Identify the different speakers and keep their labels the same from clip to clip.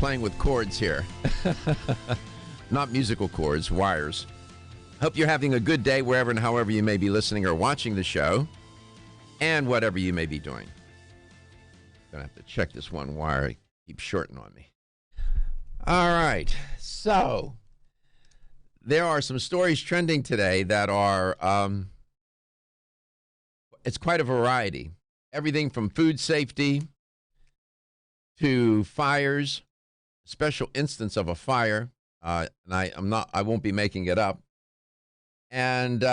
Speaker 1: playing with chords here. Not musical chords, wires. Hope you're having a good day wherever and however you may be listening or watching the show, and whatever you may be doing. Gonna have to check this one wire. It keeps shorting on me. All right. So there are some stories trending today that are it's quite a variety. Everything from food safety to fires, special instance of a fire, and I won't be making it up. And you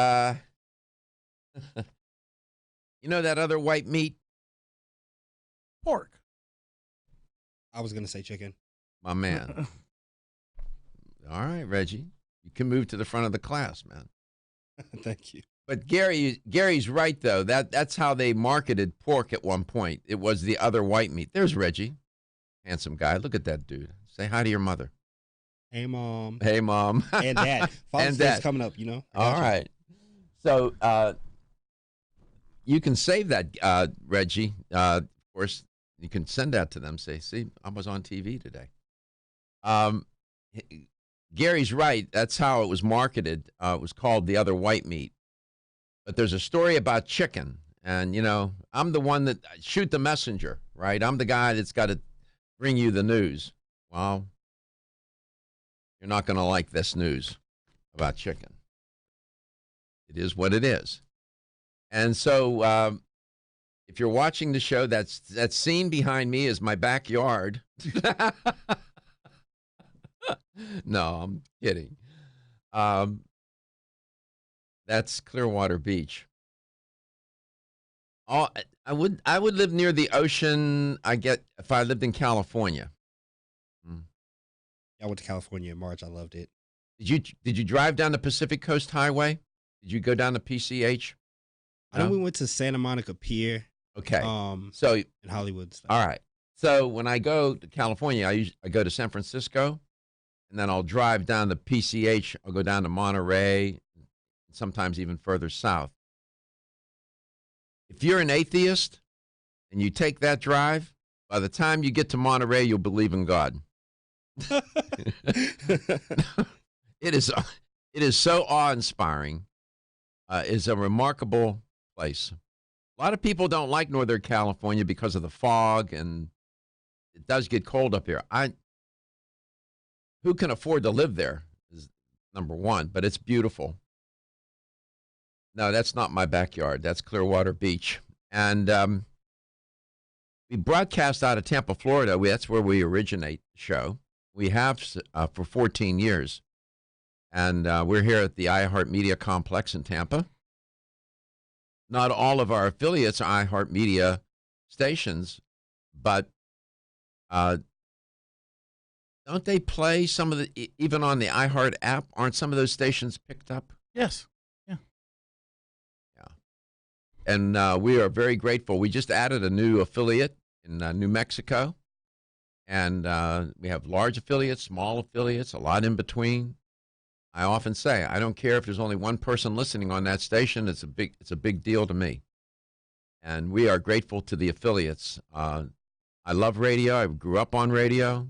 Speaker 1: know that other white meat?
Speaker 2: Pork.
Speaker 3: I was gonna say chicken.
Speaker 1: My man. All right, Reggie. You can move to the front of the class, man.
Speaker 3: Thank you.
Speaker 1: But Gary's right, though. That's how they marketed pork at one point. It was the other white meat. There's Reggie. Handsome guy. Look at that dude. Say hi to your mother.
Speaker 3: Hey, Mom.
Speaker 1: Hey, Mom.
Speaker 3: And Dad. Father's Day's coming up, you know.
Speaker 1: All right. So you can save that, Reggie. Of course, you can send that to them. Say, see, I was on TV today. Gary's right. That's how it was marketed. It was called the other white meat. But there's a story about chicken. And, you know, I'm the one that shoot the messenger, right? I'm the guy that's got to bring you the news. Well, you're not going to like this news about chicken. It is what it is. And so if you're watching the show, that scene behind me is my backyard. No, I'm kidding. That's Clearwater Beach. I would live near the ocean. If I lived in California.
Speaker 3: I went to California in March. I loved it.
Speaker 1: Did you drive down the Pacific Coast Highway? Did you go down to PCH?
Speaker 3: I know we went to Santa Monica Pier.
Speaker 1: Okay.
Speaker 3: So in Hollywood. Stuff.
Speaker 1: All right. So when I go to California, I go to San Francisco, and then I'll drive down to PCH. I'll go down to Monterey, sometimes even further south. If you're an atheist and you take that drive, by the time you get to Monterey, you'll believe in God. It is so awe-inspiring. It's a remarkable place. A lot of people don't like Northern California because of the fog, and it does get cold up here. Who can afford to live there is number one, but it's beautiful. No, that's not my backyard. That's Clearwater Beach. And we broadcast out of Tampa, Florida. That's where we originate the show. We have for 14 years. And we're here at the iHeartMedia complex in Tampa. Not all of our affiliates are iHeartMedia stations, but don't they play some of the, even on the iHeart app, aren't some of those stations picked up?
Speaker 2: Yes.
Speaker 1: And we are very grateful. We just added a new affiliate in New Mexico. And we have large affiliates, small affiliates, a lot in between. I often say, I don't care if there's only one person listening on that station. It's a big deal to me. And we are grateful to the affiliates. I love radio. I grew up on radio,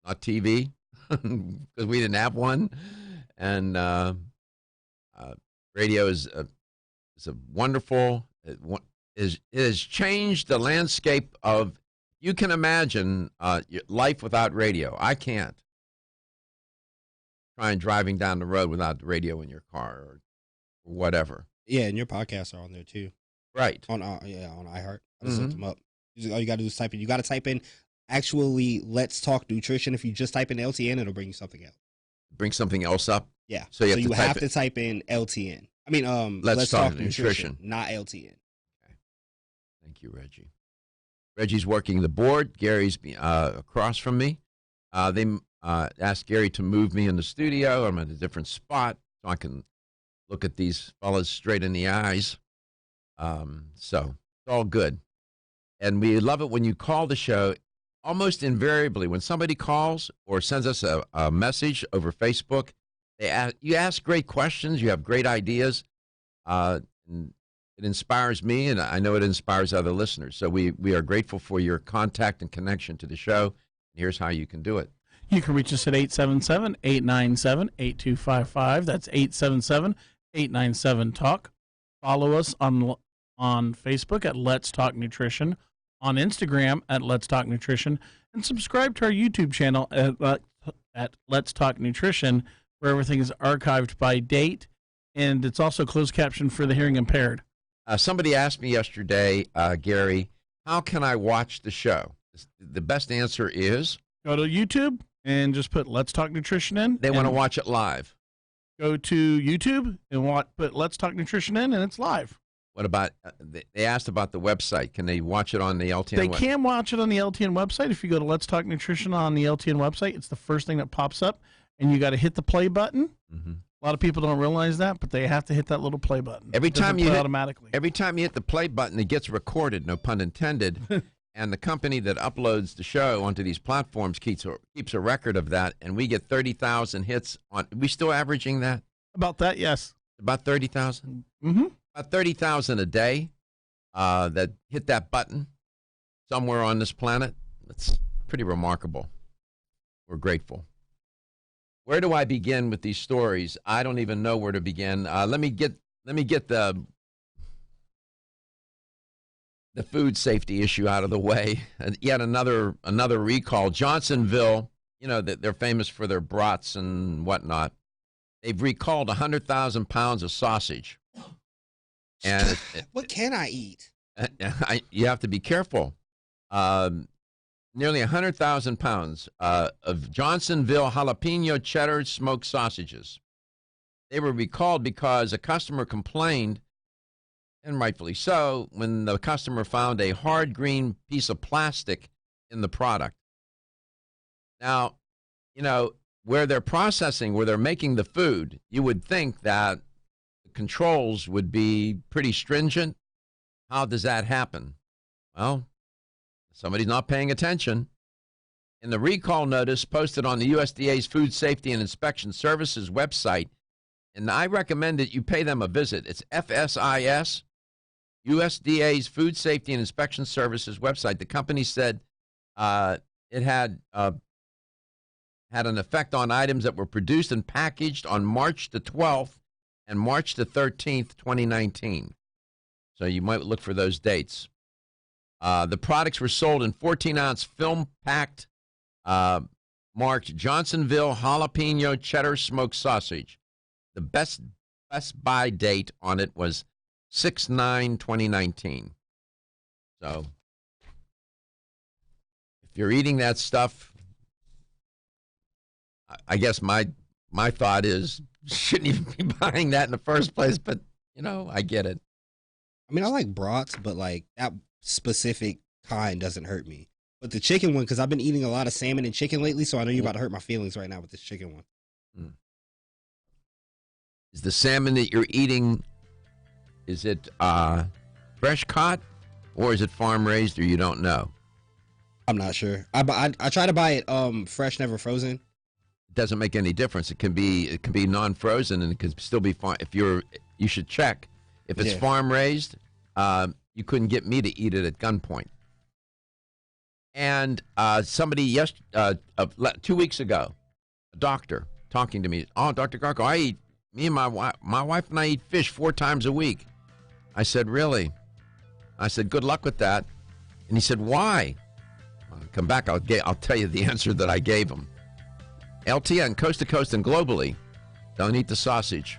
Speaker 1: not TV, because we didn't have one. And radio is a wonderful. It has changed the landscape of. You can imagine life without radio. I can't. Trying driving down the road without the radio in your car or whatever.
Speaker 3: Yeah, and your podcasts are on there too.
Speaker 1: Right.
Speaker 3: On iHeart. I just looked them up. All you got to do is type in. You got to type in actually Let's Talk Nutrition. If you just type in LTN, it'll bring you something else.
Speaker 1: Bring something else up?
Speaker 3: Yeah.
Speaker 1: So you have
Speaker 3: to type in LTN. I mean, Let's Talk Nutrition, not LTN.
Speaker 1: Okay. Thank you, Reggie. Reggie's working the board. Gary's across from me. They asked Gary to move me in the studio. I'm at a different spot so I can look at these fellas straight in the eyes. So it's all good. And we love it when you call the show. Almost invariably, when somebody calls or sends us a message over Facebook, you ask great questions. You have great ideas. And it inspires me, and I know it inspires other listeners. So we are grateful for your contact and connection to the show. Here's how you can do it.
Speaker 2: You can reach us at 877-897-8255. That's 877-897-TALK. Follow us on Facebook at Let's Talk Nutrition, on Instagram at Let's Talk Nutrition, and subscribe to our YouTube channel at Let's Talk Nutrition, where everything is archived by date, and it's also closed caption for the hearing impaired.
Speaker 1: Somebody asked me yesterday, Gary, how can I watch the show? The best answer is
Speaker 2: go to YouTube and just put Let's Talk Nutrition in.
Speaker 1: They want to watch it live.
Speaker 2: Go to YouTube and put Let's Talk Nutrition in, and it's live.
Speaker 1: What about, they asked about the website. Can they watch it on the LTN
Speaker 2: They
Speaker 1: website?
Speaker 2: can watch it on the LTN website. If you go to Let's Talk Nutrition on the LTN website, it's the first thing that pops up, and you got to hit the play button.
Speaker 1: Mm-hmm.
Speaker 2: A lot of people don't realize that, but they have to hit that little play button.
Speaker 1: Every time you
Speaker 2: automatically.
Speaker 1: Every time you hit the play button, it gets recorded, no pun intended. And the company that uploads the show onto these platforms keeps a record of that, and we get 30,000 hits on. Are we still averaging that?
Speaker 2: About that, yes.
Speaker 1: About 30,000?
Speaker 2: Mm-hmm.
Speaker 1: About 30,000 a day that hit that button somewhere on this planet. That's pretty remarkable. We're grateful. Where do I begin with these stories? I don't even know where to begin. Let me get the food safety issue out of the way. And yet another recall. Johnsonville, you know, they're famous for their brats and whatnot. They've recalled 100,000 pounds of sausage. And
Speaker 3: what can I eat?
Speaker 1: You have to be careful. Nearly 100,000 pounds of Johnsonville jalapeno cheddar smoked sausages. They were recalled because a customer complained, and rightfully so, when the customer found a hard green piece of plastic in the product. Now, you know, where they're processing, where they're making the food, you would think that the controls would be pretty stringent. How does that happen? Well, somebody's not paying attention. In the recall notice posted on the USDA's Food Safety and Inspection Services website, and I recommend that you pay them a visit. It's FSIS, USDA's Food Safety and Inspection Services website. The company said it had an effect on items that were produced and packaged on March the 12th and March the 13th, 2019. So you might look for those dates. The products were sold in 14-ounce film-packed, marked Johnsonville jalapeno cheddar smoked sausage. The best buy date on it was 6/9/2019. So if you're eating that stuff, I guess my thought is shouldn't even be buying that in the first place. But you know, I get it.
Speaker 3: I mean, I like brats, but like that specific kind doesn't hurt me. But the chicken one, because I've been eating a lot of salmon and chicken lately, so I know you're about to hurt my feelings right now with this chicken one.
Speaker 1: Is the salmon that you're eating, is it fresh caught, or is it farm raised, or you don't know?
Speaker 3: I'm not sure. I try to buy it fresh, never frozen.
Speaker 1: It doesn't make any difference. It can be non-frozen, and it can still be farm. You should check if it's farm raised. You couldn't get me to eat it at gunpoint. And somebody 2 weeks ago, a doctor talking to me. Oh, Dr. Garko, me and my wife and I eat fish 4 times a week. I said, really? I said, good luck with that. And he said, why? I'll come back. I'll tell you the answer that I gave him. LTN, coast to coast and globally, don't eat the sausage.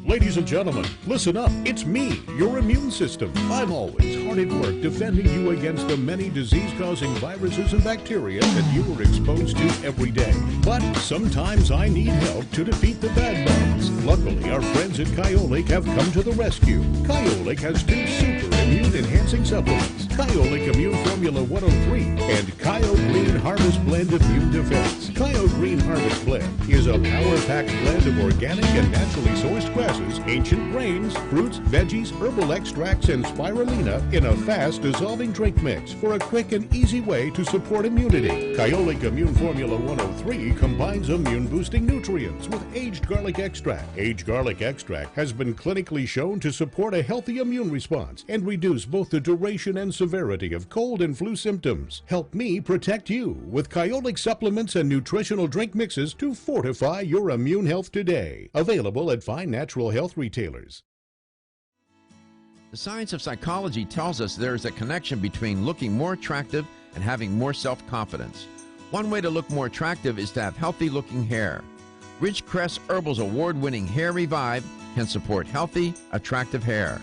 Speaker 4: Ladies and gentlemen, listen up. It's me, your immune system. I'm always hard at work defending you against the many disease-causing viruses and bacteria that you are exposed to every day. But sometimes I need help to defeat the bad bugs. Luckily, our friends at Kyolic have come to the rescue. Kyolic has 2 super immune-enhancing balancing supplements, Kyolic Immune Formula 103, and Kyo Green Harvest Blend Immune Defense. Kyo Green Harvest Blend is a power-packed blend of organic and naturally sourced grasses, ancient grains, fruits, veggies, herbal extracts, and spirulina in a fast-dissolving drink mix for a quick and easy way to support immunity. Kyolic Immune Formula 103 combines immune-boosting nutrients with aged garlic extract. Aged garlic extract has been clinically shown to support a healthy immune response and reduce both the duration and severity of cold and flu symptoms. Help me protect you with Kyolic supplements and nutritional drink mixes to fortify your immune health today. Available at fine natural health retailers.
Speaker 1: The science of psychology tells us there is a connection between looking more attractive and having more self-confidence. One way to look more attractive is to have healthy-looking hair. Ridgecrest Herbal's award-winning Hair Revive can support healthy, attractive hair.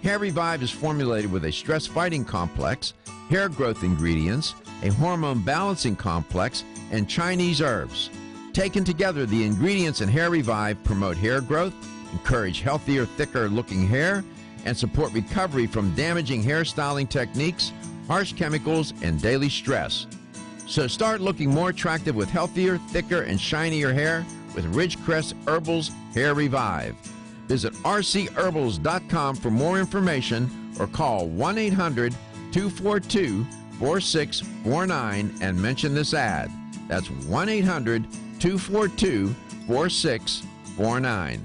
Speaker 1: Hair Revive is formulated with a stress-fighting complex, hair growth ingredients, a hormone balancing complex, and Chinese herbs. Taken together, the ingredients in Hair Revive promote hair growth, encourage healthier, thicker-looking hair, and support recovery from damaging hairstyling techniques, harsh chemicals, and daily stress. So start looking more attractive with healthier, thicker, and shinier hair with Ridgecrest Herbal's Hair Revive. Visit rcherbals.com for more information or call 1-800-242-4649 and mention this ad. That's 1-800-242-4649.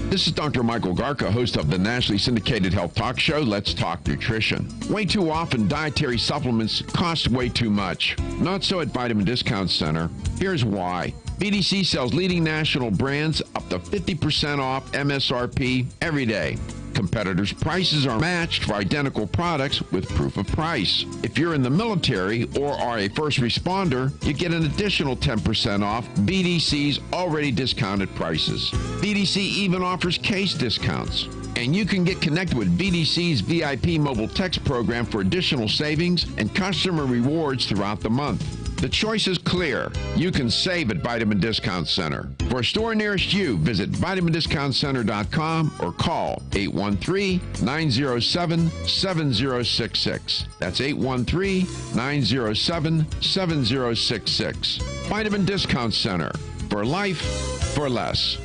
Speaker 1: This is Dr. Michael Garka, host of the nationally syndicated health talk show, Let's Talk Nutrition. Way too often, dietary supplements cost way too much. Not so at Vitamin Discount Center. Here's why. BDC sells leading national brands up to 50% off MSRP every day. Competitors' prices are matched for identical products with proof of price. If you're in the military or are a first responder, you get an additional 10% off BDC's already discounted prices. BDC even offers case discounts. And you can get connected with BDC's VIP mobile text program for additional savings and customer rewards throughout the month. The choice is clear. You can save at Vitamin Discount Center. For a store nearest you, visit vitamindiscountcenter.com or call 813-907-7066. That's 813-907-7066. Vitamin Discount Center. For life, for less.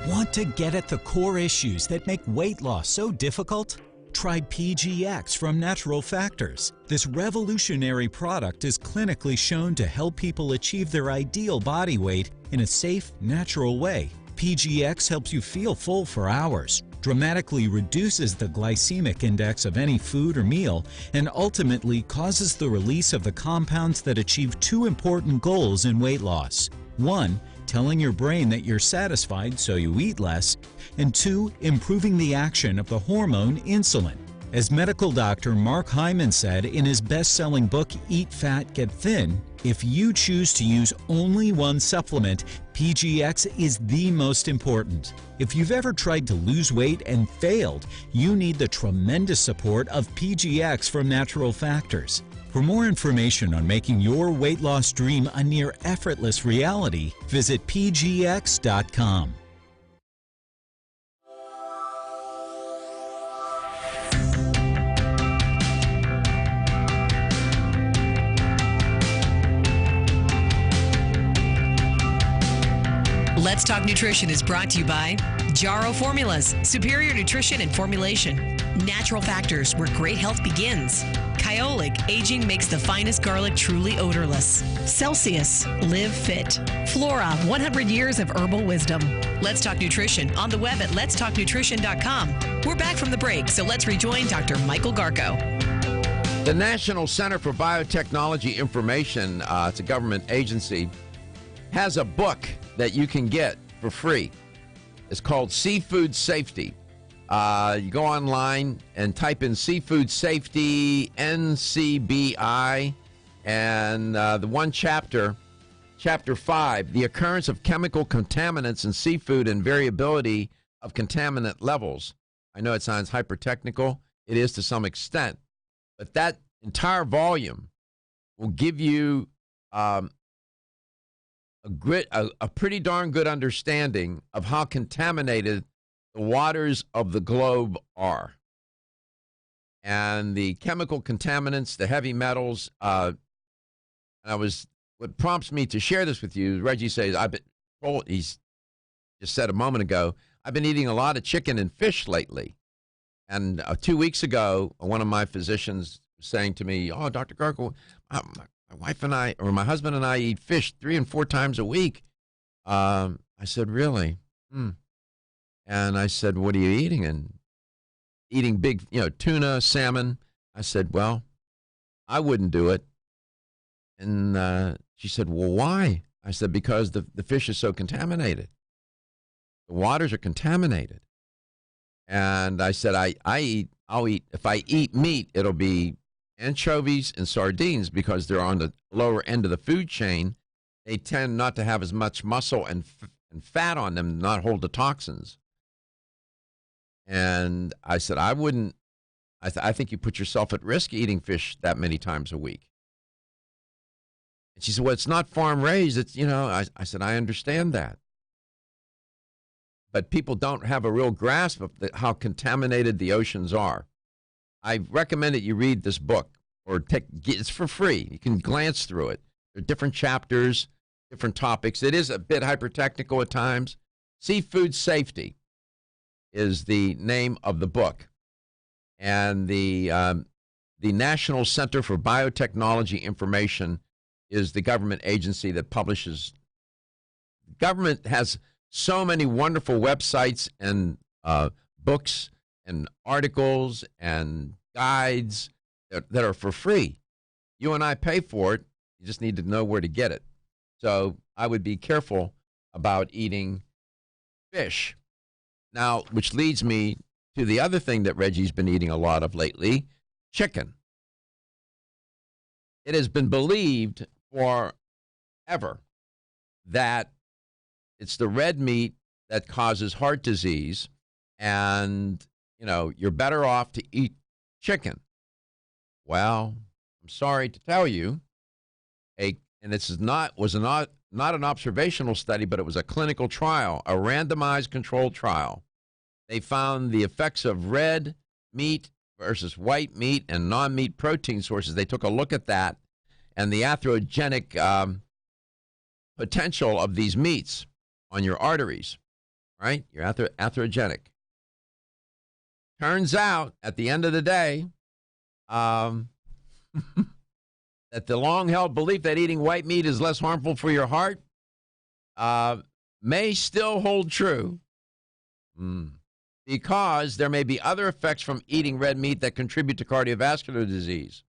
Speaker 5: Want to get at the core issues that make weight loss so difficult? Try PGX from Natural Factors. This revolutionary product is clinically shown to help people achieve their ideal body weight in a safe, natural way. PGX helps you feel full for hours, dramatically reduces the glycemic index of any food or meal, and ultimately causes the release of the compounds that achieve two important goals in weight loss. 1, telling your brain that you're satisfied so you eat less, and 2, improving the action of the hormone insulin. As medical doctor Mark Hyman said in his best-selling book Eat Fat, Get Thin, if you choose to use only one supplement, PGX is the most important. If you've ever tried to lose weight and failed, you need the tremendous support of PGX from Natural Factors. For more information on making your weight loss dream a near effortless reality, visit pgx.com.
Speaker 6: Let's Talk Nutrition is brought to you by Jarrow Formulas, superior nutrition and formulation. Natural Factors, where great health begins. Kyolic, aging makes the finest garlic truly odorless. Celsius, live fit. Flora, 100 years of herbal wisdom. Let's Talk Nutrition on the web at letstalknutrition.com. We're back from the break, so let's rejoin Dr. Michael Garko.
Speaker 1: The National Center for Biotechnology Information, it's a government agency, has a book that you can get for free. It's called Seafood Safety. You go online and type in Seafood Safety, NCBI, and the one chapter, Chapter 5, the occurrence of chemical contaminants in seafood and variability of contaminant levels. I know it sounds hyper-technical. It is to some extent. But that entire volume will give you a pretty darn good understanding of how contaminated the waters of the globe are. And the chemical contaminants, the heavy metals, what prompts me to share this with you, Reggie says, he's just said a moment ago, I've been eating a lot of chicken and fish lately. And 2 weeks ago, one of my physicians was saying to me, oh, Dr. Garkle, my wife and I, or my husband and I eat fish 3 and 4 times a week. I said, really? And I said, what are you eating? And eating big, tuna, salmon. I said, well, I wouldn't do it. And she said, well, why? I said, because the fish is so contaminated. The waters are contaminated. And I said, I'll eat, if I eat meat, it'll be anchovies and sardines because they're on the lower end of the food chain. They tend not to have as much muscle and fat on them, not hold the toxins. And I said, I wouldn't, I think you put yourself at risk eating fish that many times a week. And she said, well, it's not farm raised. It's, I said, I understand that. But people don't have a real grasp of how contaminated the oceans are. I recommend that you read this book or it's for free. You can glance through it. There are different chapters, different topics. It is a bit hyper-technical at times. Seafood Safety is the name of the book. And the National Center for Biotechnology Information is the government agency that publishes. Government has so many wonderful websites and books and articles and guides that are for free. You and I pay for it. You just need to know where to get it. So I would be careful about eating fish. Now, which leads me to the other thing that Reggie's been eating a lot of lately, chicken. It has been believed forever that it's the red meat that causes heart disease, and, you're better off to eat chicken. Well, I'm sorry to tell you, and this was not an observational study, but it was a clinical trial, a randomized controlled trial. They found the effects of red meat versus white meat and non-meat protein sources. They took a look at that and the atherogenic potential of these meats on your arteries, right? You're atherogenic. Turns out, at the end of the day, that the long-held belief that eating white meat is less harmful for your heart may still hold true because there may be other effects from eating red meat that contribute to cardiovascular disease.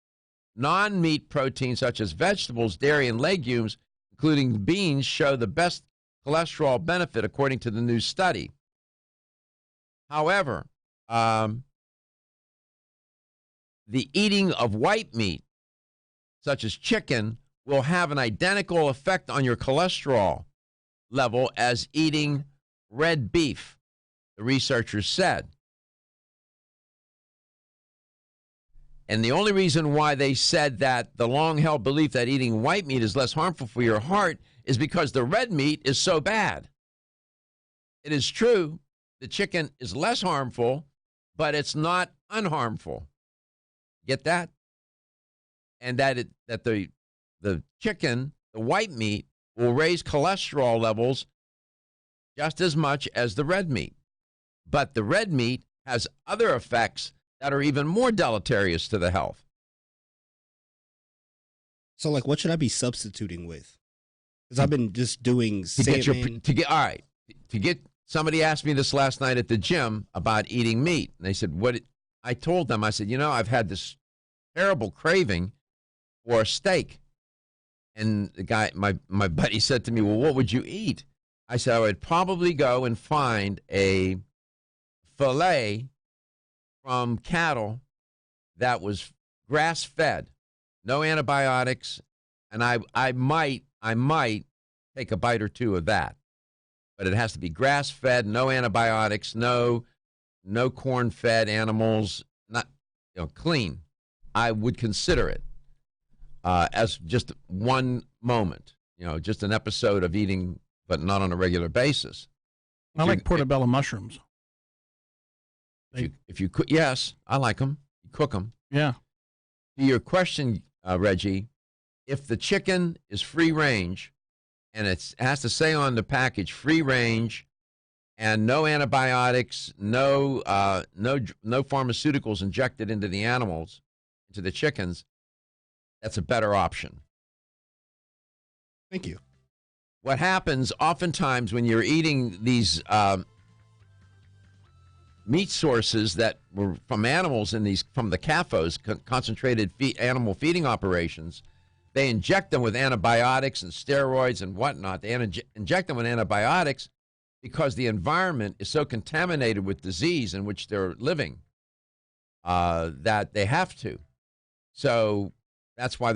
Speaker 1: Non-meat proteins such as vegetables, dairy, and legumes, including beans, show the best cholesterol benefit according to the new study. However, the eating of white meat, such as chicken, will have an identical effect on your cholesterol level as eating red beef, the researchers said. And the only reason why they said that the long-held belief that eating white meat is less harmful for your heart is because the red meat is so bad. It is true the chicken is less harmful, but it's not unharmful. Get that? And that the chicken, the white meat, will raise cholesterol levels just as much as the red meat. But the red meat has other effects that are even more deleterious to the health.
Speaker 3: So, what should I be substituting with? Because I've been just doing salmon.
Speaker 1: Somebody asked me this last night at the gym about eating meat. And they said, I told them, I said, I've had this terrible craving for a steak. And the guy, my buddy said to me, well, what would you eat? I said, I would probably go and find a fillet from cattle that was grass-fed, no antibiotics, and I might take a bite or two of that. But it has to be grass-fed, no antibiotics, no corn-fed animals, not clean. I would consider it as just one moment, just an episode of eating, but not on a regular basis.
Speaker 2: I like portobello mushrooms.
Speaker 1: If you cook, yes, I like them. You cook them.
Speaker 2: Yeah.
Speaker 1: To your question, Reggie, if the chicken is free range, and it has to say on the package free range, and no antibiotics, no pharmaceuticals injected into the animals, into the chickens, that's a better option.
Speaker 3: Thank you.
Speaker 1: What happens oftentimes when you're eating these meat sources that were from animals from the CAFOs, concentrated animal feeding operations, they inject them with antibiotics and steroids and whatnot. They inject them with antibiotics because the environment is so contaminated with disease in which they're living that they have to. So that's why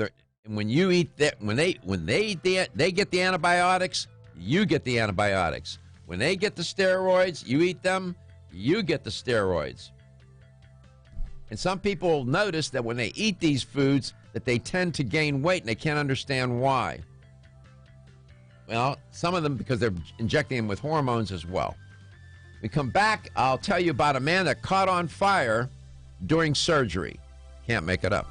Speaker 1: when you eat that, when they get the antibiotics, you get the antibiotics. When they get the steroids, you eat them, you get the steroids. And some people notice that when they eat these foods, that they tend to gain weight, and they can't understand why. Well, some of them because they're injecting them with hormones as well. We come back, I'll tell you about a man that caught on fire during surgery. Can't make it up.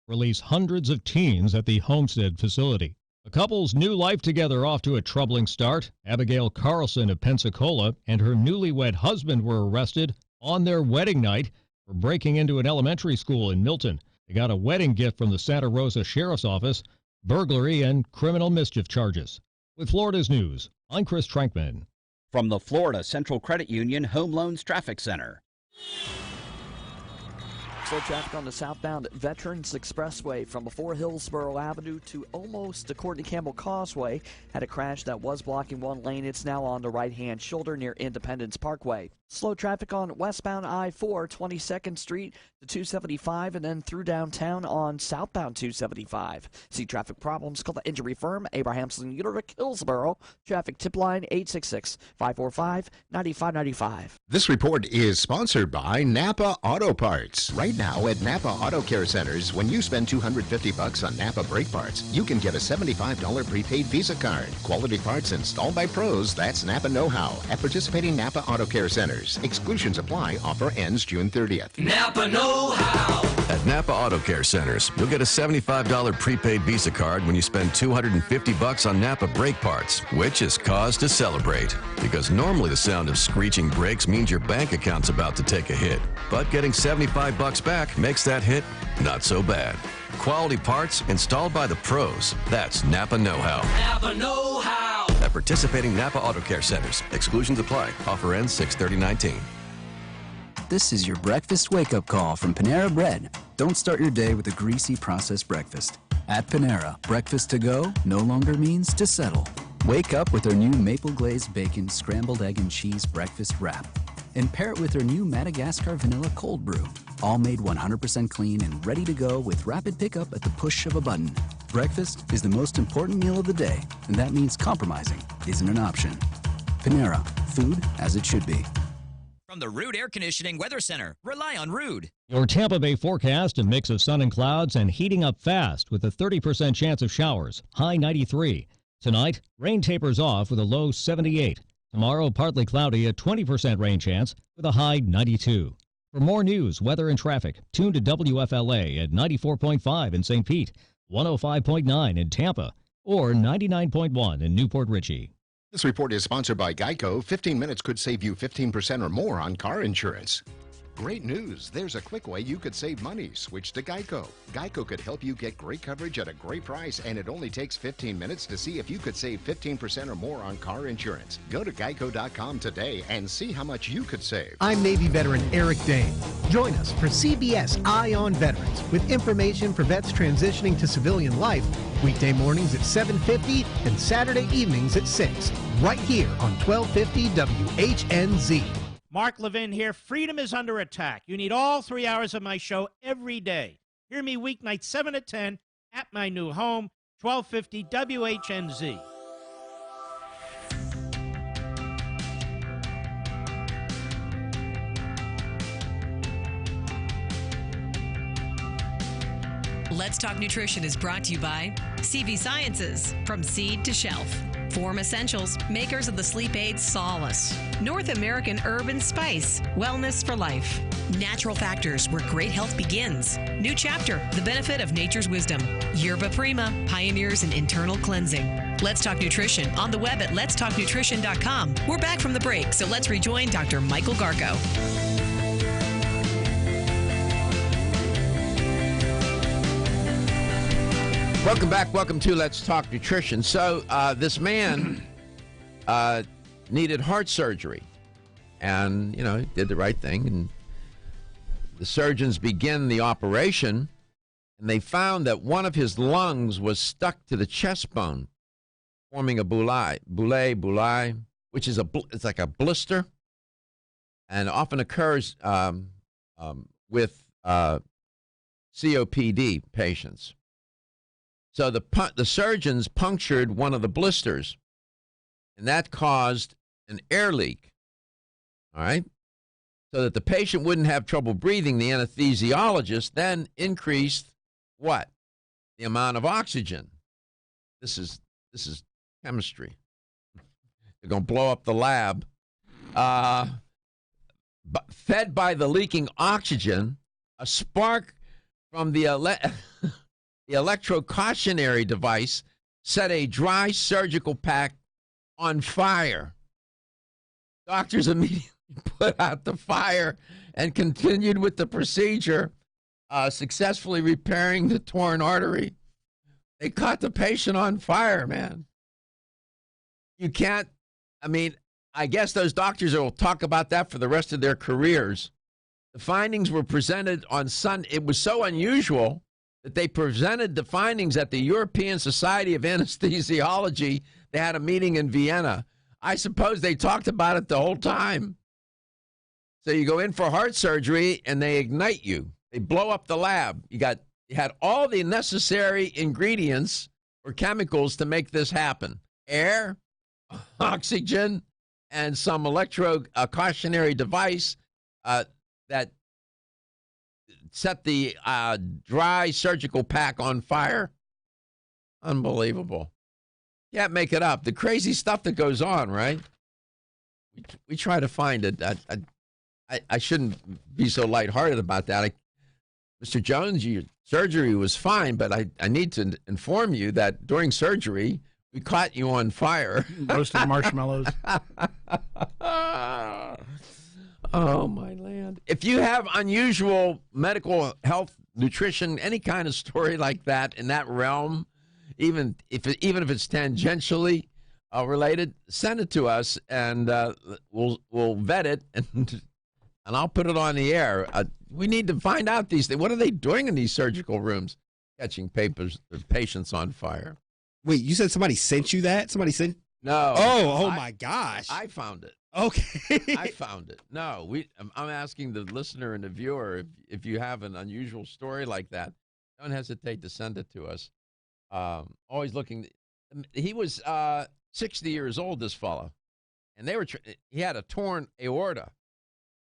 Speaker 7: Release hundreds of teens at the Homestead facility. The couple's new life together off to a troubling start. Abigail Carlson of Pensacola and her newlywed husband were arrested on their wedding night for breaking into an elementary school in Milton. They got a wedding gift from the Santa Rosa Sheriff's Office, burglary and criminal mischief charges. With Florida's news, I'm Chris Trankman.
Speaker 8: From the Florida Central Credit Union Home Loans Traffic Center.
Speaker 9: Slow traffic on the southbound Veterans Expressway from before Hillsborough Avenue to almost to Courtney Campbell Causeway. Had a crash that was blocking one lane. It's now on the right-hand shoulder near Independence Parkway. Slow traffic on westbound I-4, 22nd Street to 275, and then through downtown on southbound 275. See traffic problems? Call the injury firm, Abrahamson Uterick, Hillsborough. Traffic tip line 866-545-9595.
Speaker 10: This report is sponsored by Napa Auto Parts. Right now at Napa Auto Care Centers, when you spend $250 on Napa brake parts, you can get a $75 prepaid Visa card. Quality parts installed by pros, that's Napa know-how at participating Napa Auto Care Centers. Exclusions apply. Offer ends June 30th.
Speaker 11: Napa know-how. At Napa Auto Care Centers, you'll get a $75 prepaid Visa card when you spend $250 on Napa brake parts, which is cause to celebrate. Because normally the sound of screeching brakes means your bank account's about to take a hit. But getting $75 back makes that hit not so bad. Quality parts installed by the pros. That's Napa know-how.
Speaker 12: Napa know-how.
Speaker 11: at participating Napa Auto Care Centers. Exclusions apply. Offer ends 6/30/19.
Speaker 12: This is your breakfast wake-up call from Panera Bread. Don't start your day with a greasy processed breakfast. At Panera, breakfast to go no longer means to settle. Wake up with their new maple glazed bacon, scrambled egg and cheese breakfast wrap. And pair it with their new Madagascar vanilla cold brew. All made 100% clean and ready to go with rapid pickup at the push of a button. Breakfast is the most important meal of the day, and that means compromising isn't an option. Panera, food as it should be.
Speaker 13: From the Rude Air Conditioning Weather Center, rely on Rude.
Speaker 7: Your Tampa Bay forecast, a mix of sun and clouds and heating up fast with a 30% chance of showers, high 93. Tonight, rain tapers off with a low 78. Tomorrow, partly cloudy, a 20% rain chance with a high 92. For more news, weather, and traffic, tune to WFLA at 94.5 in St. Pete, 105.9 in Tampa, or 99.1 in Newport Richey.
Speaker 10: This report is sponsored by Geico. 15 minutes could save you 15% or more on car insurance. Great news. There's a quick way you could save money. Switch to Geico. Geico could help you get great coverage at a great price, and it only takes 15 minutes to see if you could save 15% or more on car insurance. Go to geico.com today and see how much you could save.
Speaker 14: I'm Navy veteran Eric Dane. Join us for CBS Eye on Veterans with information for vets transitioning to civilian life, weekday mornings at 7:50 and Saturday evenings at 6, right here on 1250 WHNZ.
Speaker 15: Mark Levin here. Freedom is under attack. You need all 3 hours of my show every day. Hear me weeknights 7 to 10 at my new home, 1250 WHNZ.
Speaker 6: Let's Talk Nutrition is brought to you by CV Sciences, from seed to shelf. Form Essentials, makers of the sleep aid Solace. North American Herb and Spice, wellness for life. Natural Factors, where great health begins. New Chapter, the benefit of nature's wisdom. Yerba Prima, pioneers in internal cleansing. Let's Talk Nutrition, on the web at letstalknutrition.com. We're back from the break, so let's rejoin Dr. Michael Garko.
Speaker 1: Welcome back. Welcome to Let's Talk Nutrition. So this man needed heart surgery and, did the right thing. And the surgeons began the operation, and they found that one of his lungs was stuck to the chest bone, forming a bullae, which is it's like a blister, and often occurs with COPD patients. So the surgeons punctured one of the blisters, and that caused an air leak, all right? So that the patient wouldn't have trouble breathing, the anesthesiologist then increased what? The amount of oxygen. This is chemistry. They're going to blow up the lab. Fed by the leaking oxygen, a spark from the electrocautionary device set a dry surgical pack on fire. Doctors immediately put out the fire and continued with the procedure, successfully repairing the torn artery. They caught the patient on fire, man. You can't, I guess those doctors will talk about that for the rest of their careers. The findings were presented on Sunday. It was so unusual that they presented the findings at the European Society of Anesthesiology. They had a meeting in Vienna. I suppose they talked about it the whole time. So you go in for heart surgery, and they ignite you. They blow up the lab. You had all the necessary ingredients or chemicals to make this happen. Air, oxygen, and some electrocautionary device that set the dry surgical pack on fire. Unbelievable. Can't make it up. The crazy stuff that goes on, right? We try to find it. I shouldn't be so lighthearted about that. Mr. Jones, your surgery was fine, but I need to inform you that during surgery, we caught you on fire.
Speaker 2: Roasted marshmallows.
Speaker 1: Oh, my land. If you have unusual medical, health, nutrition, any kind of story like that in that realm, even if it's tangentially related, send it to us, and we'll vet it, and I'll put it on the air. We need to find out these things. What are they doing in these surgical rooms? Catching patients on fire.
Speaker 3: Wait, you said somebody sent you that? Somebody sent?
Speaker 1: No.
Speaker 3: Oh my gosh.
Speaker 1: I found it.
Speaker 3: Okay.
Speaker 1: I found it. No, I'm asking the listener and the viewer, if you have an unusual story like that, don't hesitate to send it to us. Always looking. He was 60 years old, this fellow, and he had a torn aorta,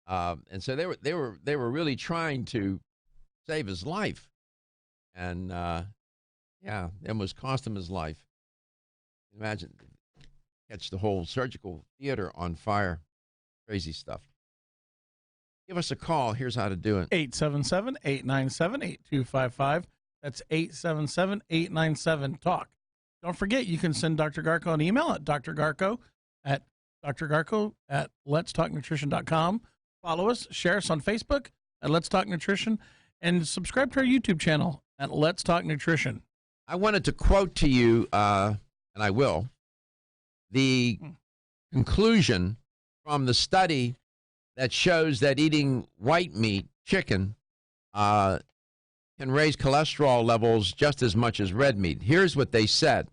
Speaker 1: and so they were really trying to save his life, and yeah, it almost cost him his life. Imagine, catch the whole surgical theater on fire. Crazy stuff. Give us a call. Here's how to do it.
Speaker 2: 877-897-8255. That's 877-897-TALK. Don't forget, you can send Dr. Garko an email at drgarko at letstalknutrition.com. Follow us, share us on Facebook at Let's Talk Nutrition, and subscribe to our YouTube channel at Let's Talk Nutrition.
Speaker 1: I wanted to quote to you, and I will, the conclusion from the study that shows that eating white meat, chicken, can raise cholesterol levels just as much as red meat. Here's what they said.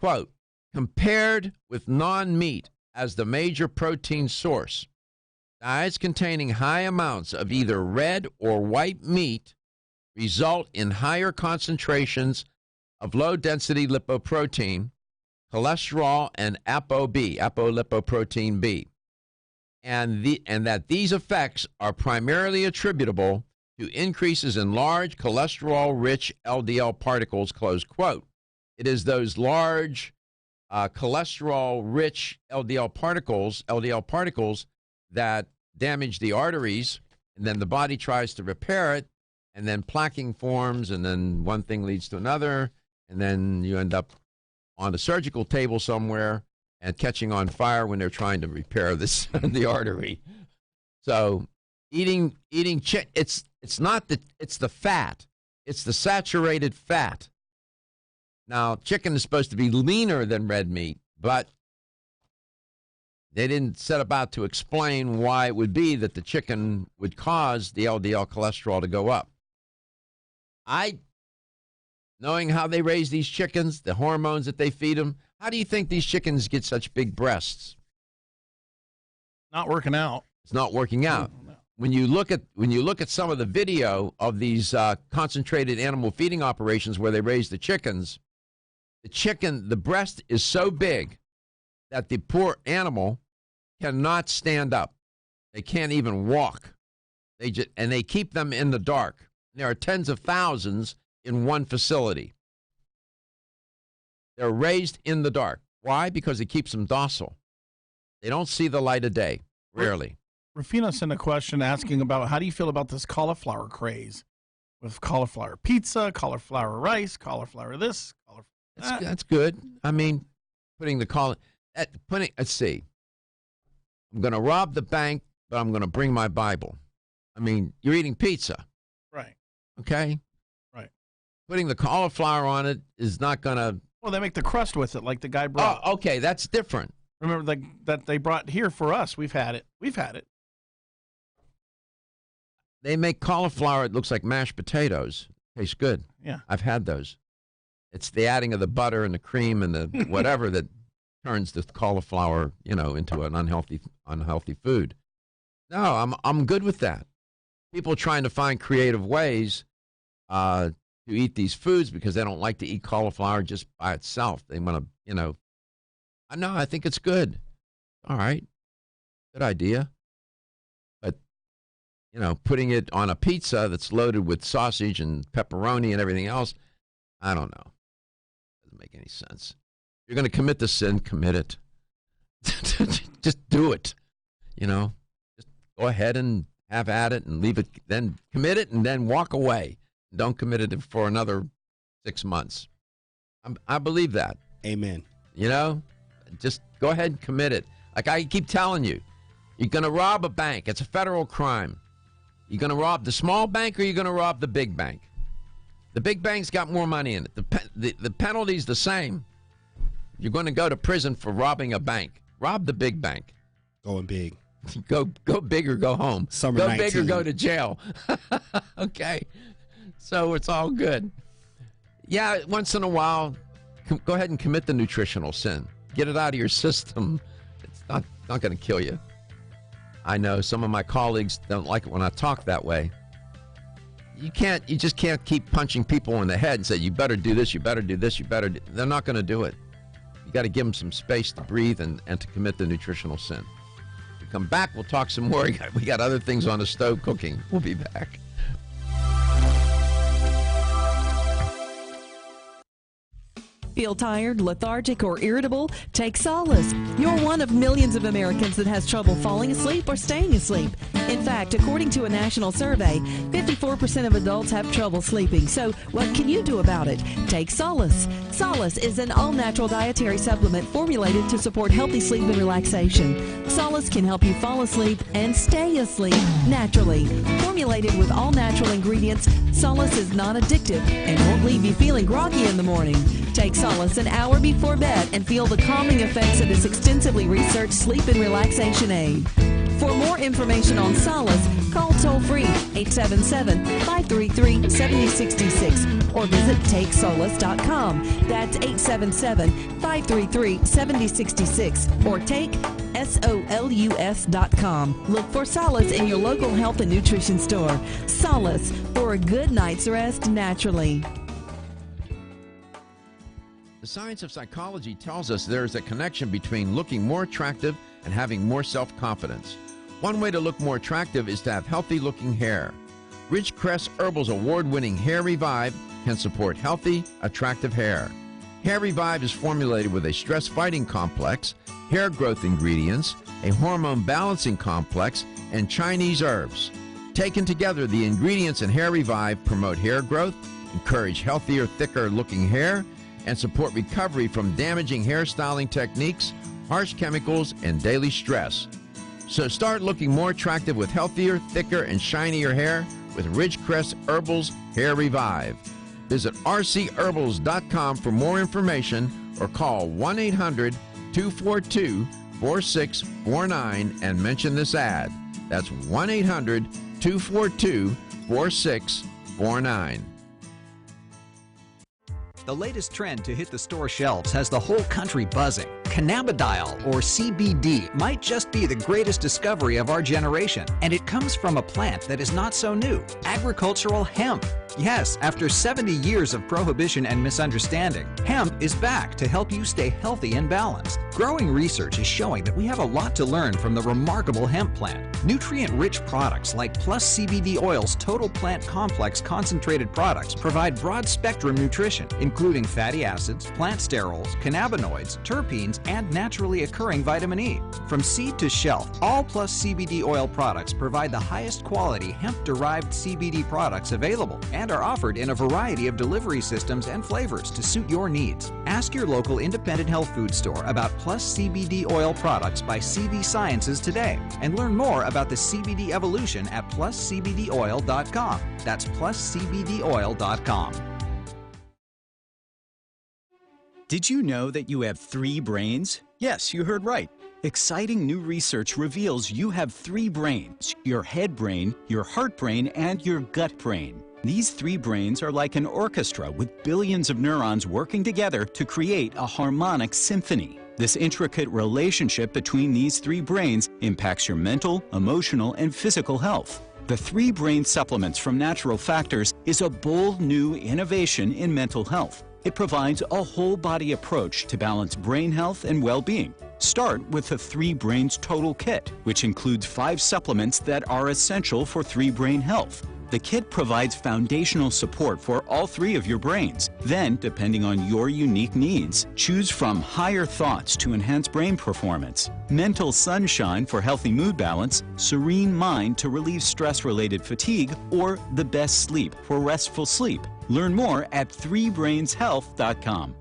Speaker 1: Quote, compared with non-meat as the major protein source, diets containing high amounts of either red or white meat result in higher concentrations of low-density lipoprotein, cholesterol, and ApoB, apolipoprotein B, and that these effects are primarily attributable to increases in large cholesterol-rich LDL particles, close quote. It is those large cholesterol-rich LDL particles that damage the arteries, and then the body tries to repair it, and then plaquing forms, and then one thing leads to another, and then you end up on a surgical table somewhere and catching on fire when they're trying to repair this the artery. So eating it's the fat. It's the saturated fat. Now, chicken is supposed to be leaner than red meat, but they didn't set about to explain why it would be that the chicken would cause the LDL cholesterol to go up. Knowing how they raise these chickens, the hormones that they feed them, how do you think these chickens get such big breasts?
Speaker 2: Not working out.
Speaker 1: It's not working out.
Speaker 2: No.
Speaker 1: When you look at some of the video of these concentrated animal feeding operations where they raise the chickens, the breast is so big that the poor animal cannot stand up. They can't even walk. And they keep them in the dark. There are tens of thousands in one facility. They're raised in the dark. Why? Because it keeps them docile. They don't see the light of day, rarely.
Speaker 2: Rufino sent a question asking about how do you feel about this cauliflower craze with cauliflower pizza, cauliflower rice, cauliflower this, cauliflower that.
Speaker 1: That's good. I mean, let's see. I'm going to rob the bank, but I'm going to bring my Bible. I mean, you're eating pizza.
Speaker 2: Right.
Speaker 1: Okay?
Speaker 2: Right.
Speaker 1: Putting the cauliflower on it is not going to...
Speaker 2: Well, they make the crust with it like the guy brought.
Speaker 1: Oh, okay, that's different.
Speaker 2: Remember that they brought here for us. We've had it.
Speaker 1: They make cauliflower, it looks like mashed potatoes. Tastes good.
Speaker 2: Yeah.
Speaker 1: I've had those. It's the adding of the butter and the cream and the whatever that turns the cauliflower, into an unhealthy food. No, I'm good with that. People trying to find creative ways to eat these foods because they don't like to eat cauliflower just by itself. They want to, I think it's good. All right. Good idea. But, putting it on a pizza that's loaded with sausage and pepperoni and everything else, I don't know. Doesn't make any sense. If you're going to commit the sin, commit it. Just do it. Just go ahead and have at it and leave it, then commit it and then walk away. Don't commit it for another 6 months. I believe that.
Speaker 3: Amen.
Speaker 1: Just go ahead and commit it. Like I keep telling you, you're going to rob a bank. It's a federal crime. You're going to rob the small bank or you're going to rob the big bank. The big bank's got more money in it. The penalty's the same. You're going to go to prison for robbing a bank. Rob the big bank.
Speaker 3: Going big.
Speaker 1: Go big or go home.
Speaker 3: Summer
Speaker 1: go
Speaker 3: 19.
Speaker 1: big or go to jail. Okay. So it's all good. Yeah, once in a while, go ahead and commit the nutritional sin. Get it out of your system. It's not going to kill you. I know some of my colleagues don't like it when I talk that way. You just can't keep punching people in the head and say, you better do this, you better do this, They're not going to do it. You got to give them some space to breathe and to commit the nutritional sin. When we come back, we'll talk some more. We got other things on the stove cooking. We'll be back.
Speaker 16: Feel tired, lethargic, or irritable? Take Solace. You're one of millions of Americans that has trouble falling asleep or staying asleep. In fact, according to a national survey, 54% of adults have trouble sleeping. So what can you do about it? Take Solace. Solace is an all-natural dietary supplement formulated to support healthy sleep and relaxation. Solace can help you fall asleep and stay asleep naturally. Formulated with all-natural ingredients, Solace is non-addictive and won't leave you feeling groggy in the morning. Take Solace an hour before bed and feel the calming effects of this extensively researched sleep and relaxation aid. For more information on Solace, call toll-free 877-533-7066 or visit TakeSolace.com. That's 877-533-7066 or take SOLUS.com. Look for Solace in your local health and nutrition store. Solace, for a good night's rest naturally.
Speaker 1: The science of psychology tells us there is a connection between looking more attractive and having more self-confidence. One way to look more attractive is to have healthy-looking hair. Ridgecrest Herbal's award-winning Hair Revive can support healthy, attractive hair. Hair Revive is formulated with a stress-fighting complex, hair growth ingredients, a hormone balancing complex, and Chinese herbs. Taken together, the ingredients in Hair Revive promote hair growth, encourage healthier, thicker-looking hair, and support recovery from damaging hairstyling techniques, harsh chemicals, and daily stress. So start looking more attractive with healthier, thicker, and shinier hair with Ridgecrest Herbal's Hair Revive. Visit rcherbals.com for more information or call 1-800-242-4649 and mention this ad. That's 1-800-242-4649.
Speaker 8: The latest trend to hit the store shelves has the whole country buzzing. Cannabidiol, or CBD, might just be the greatest discovery of our generation, and it comes from a plant that is not so new, agricultural hemp. Yes, after 70 years of prohibition and misunderstanding, hemp is back to help you stay healthy and balanced. Growing research is showing that we have a lot to learn from the remarkable hemp plant. Nutrient-rich products like Plus CBD Oil's Total Plant Complex concentrated products provide broad-spectrum nutrition, including fatty acids, plant sterols, cannabinoids, terpenes, and naturally occurring vitamin E. From seed to shelf, all Plus CBD Oil products provide the highest quality hemp-derived CBD products available and are offered in a variety of delivery systems and flavors to suit your needs. Ask your local independent health food store about Plus CBD Oil products by CV Sciences today and learn more about the CBD evolution at pluscbdoil.com. That's pluscbdoil.com.
Speaker 5: Did you know that you have 3 brains? Yes, you heard right. Exciting new research reveals you have 3 brains: your head brain, your heart brain, and your gut brain. These 3 brains are like an orchestra with billions of neurons working together to create a harmonic symphony. This intricate relationship between these 3 brains impacts your mental, emotional, and physical health. The 3 Brain Supplements from Natural Factors is a bold new innovation in mental health. It provides a whole-body approach to balance brain health and well-being. Start with the 3 Brains Total Kit, which includes 5 supplements that are essential for 3 brain health. The kit provides foundational support for all 3 of your brains. Then, depending on your unique needs, choose from Higher Thoughts to enhance brain performance, Mental Sunshine for healthy mood balance, Serene Mind to relieve stress-related fatigue, or The Best Sleep for restful sleep. Learn more at 3brainshealth.com.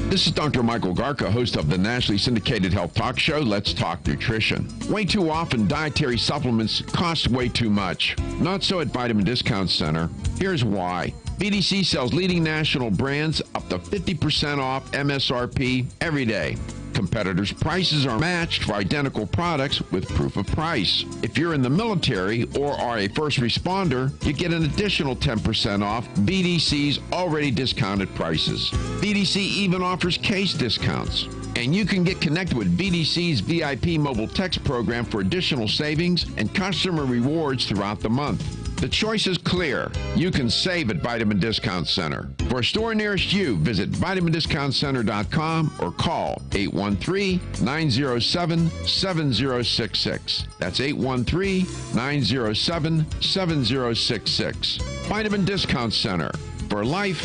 Speaker 17: This is Dr. Michael Garka, host of the nationally syndicated health talk show, Let's Talk Nutrition. Way too often, dietary supplements cost way too much. Not so at Vitamin Discount Center. Here's why. BDC sells leading national brands up to 50% off MSRP every day. Competitors' prices are matched for identical products with proof of price. If you're in the military or are a first responder, you get an additional 10% off BDC's already discounted prices. BDC even offers case discounts. And you can get connected with BDC's VIP mobile text program for additional savings and customer rewards throughout the month. The choice is clear. You can save at Vitamin Discount Center. For a store nearest you, visit vitamindiscountcenter.com or call 813-907-7066. That's 813-907-7066. Vitamin Discount Center. For life,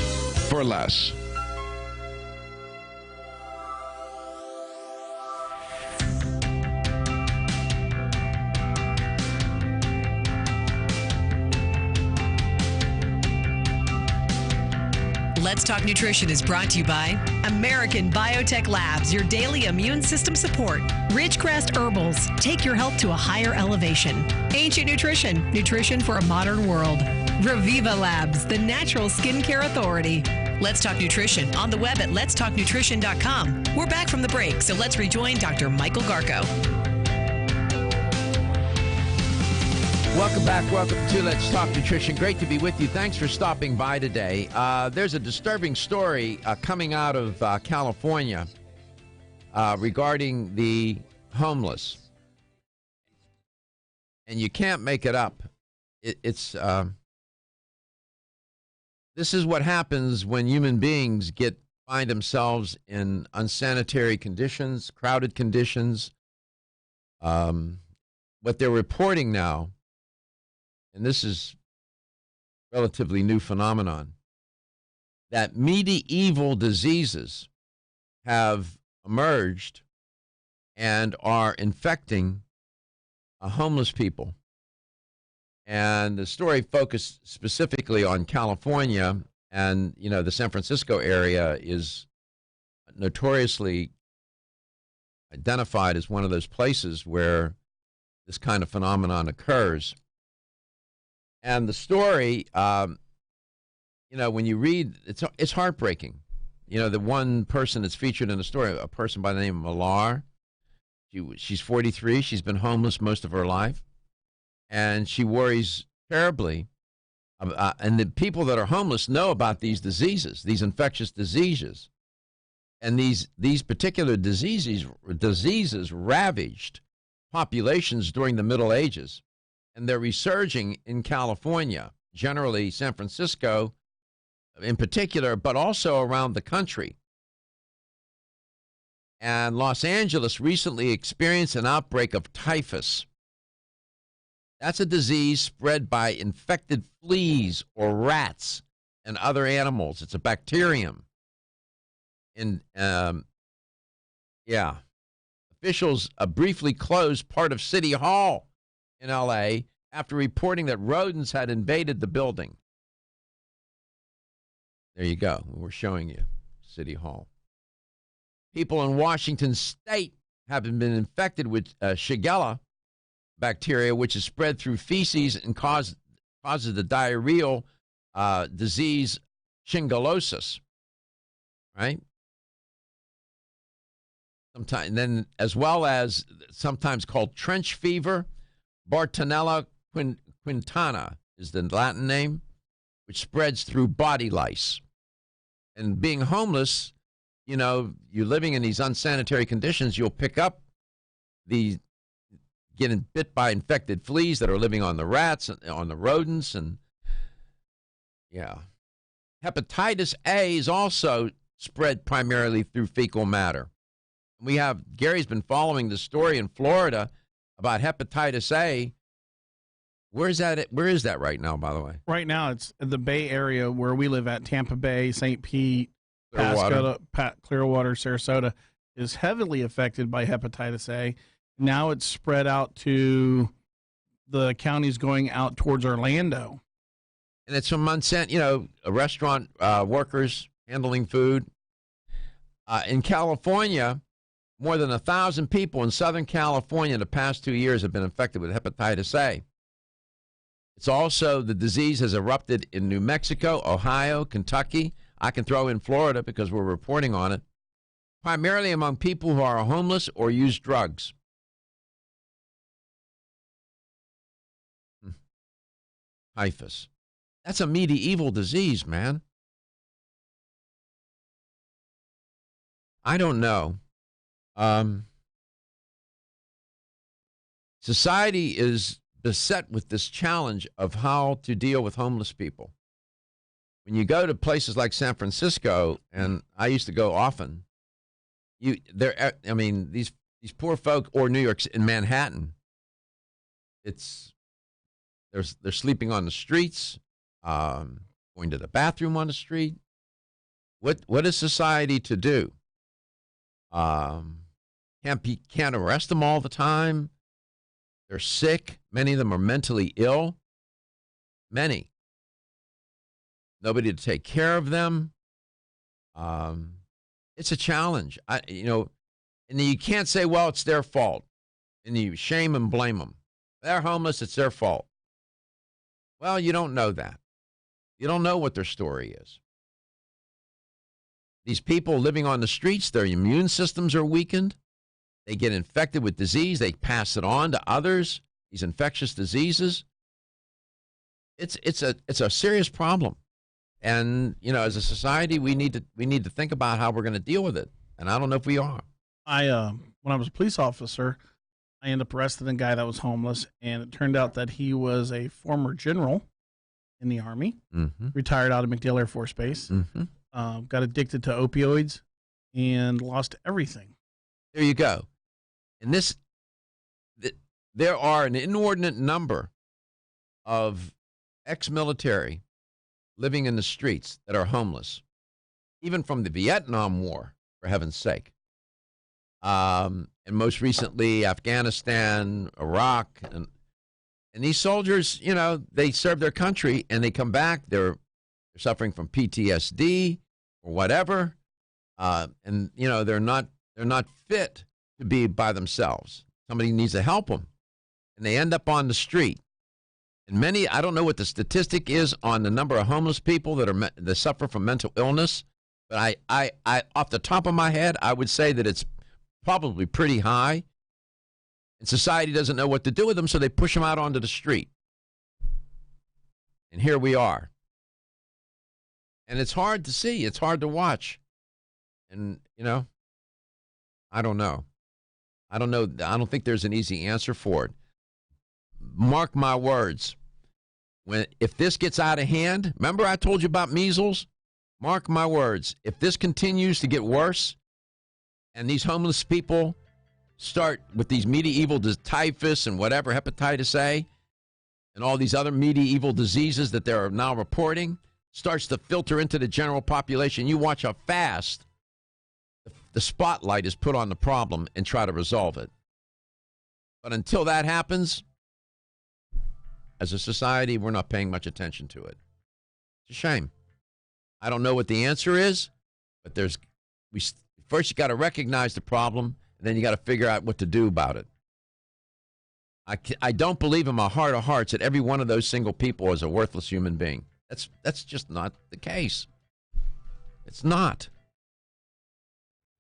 Speaker 17: for less.
Speaker 6: Let's Talk Nutrition is brought to you by American Biotech Labs, your daily immune system support. Ridgecrest Herbals, take your health to a higher elevation. Ancient Nutrition, nutrition for a modern world. Reviva Labs, the natural skincare authority. Let's Talk Nutrition on the web at letstalknutrition.com. We're back from the break, so let's rejoin Dr. Michael Garko.
Speaker 1: Welcome back. Welcome to Let's Talk Nutrition. Great to be with you. Thanks for stopping by today. There's a disturbing story coming out of California regarding the homeless. And you can't make it up. This is what happens when human beings find themselves in unsanitary conditions, crowded conditions. What they're reporting now, and this is a relatively new phenomenon, that medieval diseases have emerged and are infecting homeless people. And the story focused specifically on California, and, you know, the San Francisco area is notoriously identified as one of those places where this kind of phenomenon occurs. And the story, you know, when you read, it's heartbreaking. You know, the one person that's featured in the story, a person by the name of Malar, she's 43. She's been homeless most of her life. And she worries terribly. And the people that are homeless know about these diseases, these infectious diseases. And these particular diseases ravaged populations during the Middle Ages. And they're resurging in California, generally San Francisco in particular, but also around the country. And Los Angeles recently experienced an outbreak of typhus. That's a disease spread by infected fleas or rats and other animals. It's a bacterium. And, officials briefly closed part of City Hall in L.A. after reporting that rodents had invaded the building. There you go. We're showing you City Hall. People in Washington State have been infected with Shigella bacteria, which is spread through feces and causes the diarrheal disease shigellosis, right? Sometimes, then as well as sometimes called trench fever, Bartonella quintana is the Latin name, which spreads through body lice. And being homeless, you know, you're living in these unsanitary conditions, you'll pick up getting bit by infected fleas that are living on the rats, on the rodents, and hepatitis A is also spread primarily through fecal matter. Gary's been following the story in Florida about hepatitis A. Where is that right now, by the way?
Speaker 2: Right now, it's the Bay Area where we live at. Tampa Bay, St. Pete,
Speaker 1: Clearwater,
Speaker 2: Sarasota is heavily affected by hepatitis A. Now it's spread out to the counties going out towards Orlando.
Speaker 1: And it's from Monsanto, you know, restaurant workers handling food. In California, more than 1,000 people in Southern California in the past 2 years have been infected with hepatitis A. It's also the disease has erupted in New Mexico, Ohio, Kentucky. I can throw in Florida because we're reporting on it, primarily among people who are homeless or use drugs. Typhus. That's a medieval disease, man. I don't know. Society is beset with this challenge of how to deal with homeless people. When you go to places like San Francisco, and I used to go often, these poor folk, or New York, in Manhattan, they're sleeping on the streets, going to the bathroom on the street. What is society to do? Can't arrest them all the time. They're sick. Many of them are mentally ill. Many. Nobody to take care of them. It's a challenge. And you can't say, well, it's their fault. And you shame and blame them. They're homeless. It's their fault. Well, you don't know that. You don't know what their story is. These people living on the streets, their immune systems are weakened. They get infected with disease. They pass it on to others, these infectious diseases. It's a serious problem. And, as a society, we need to think about how we're going to deal with it. And I don't know if we are.
Speaker 2: When I was a police officer, I ended up arresting a guy that was homeless, and it turned out that he was a former general in the Army, retired out of MacDill Air Force Base, got addicted to opioids, and lost everything.
Speaker 1: There you go. And there are an inordinate number of ex-military living in the streets that are homeless, even from the Vietnam War, for heaven's sake. And most recently, Afghanistan, Iraq, and these soldiers, they serve their country and they come back. They're suffering from PTSD or whatever, and they're not fit to be by themselves. Somebody needs to help them, and they end up on the street. And many, I don't know what the statistic is on the number of homeless people that suffer from mental illness, but I off the top of my head, I would say that it's probably pretty high. And society doesn't know what to do with them, so they push them out onto the street. And here we are. And it's hard to see. It's hard to watch. And, I don't know. I don't know. I don't think there's an easy answer for it. Mark my words. If this gets out of hand, remember I told you about measles? Mark my words. If this continues to get worse and these homeless people start with these medieval typhus and whatever, hepatitis A, and all these other medieval diseases that they're now reporting, starts to filter into the general population, you watch how fast the spotlight is put on the problem and try to resolve it. But until that happens, as a society, we're not paying much attention to it. It's a shame. I don't know what the answer is, but first you got to recognize the problem, and then you got to figure out what to do about it. I don't believe in my heart of hearts that every one of those single people is a worthless human being. That's just not the case. It's not.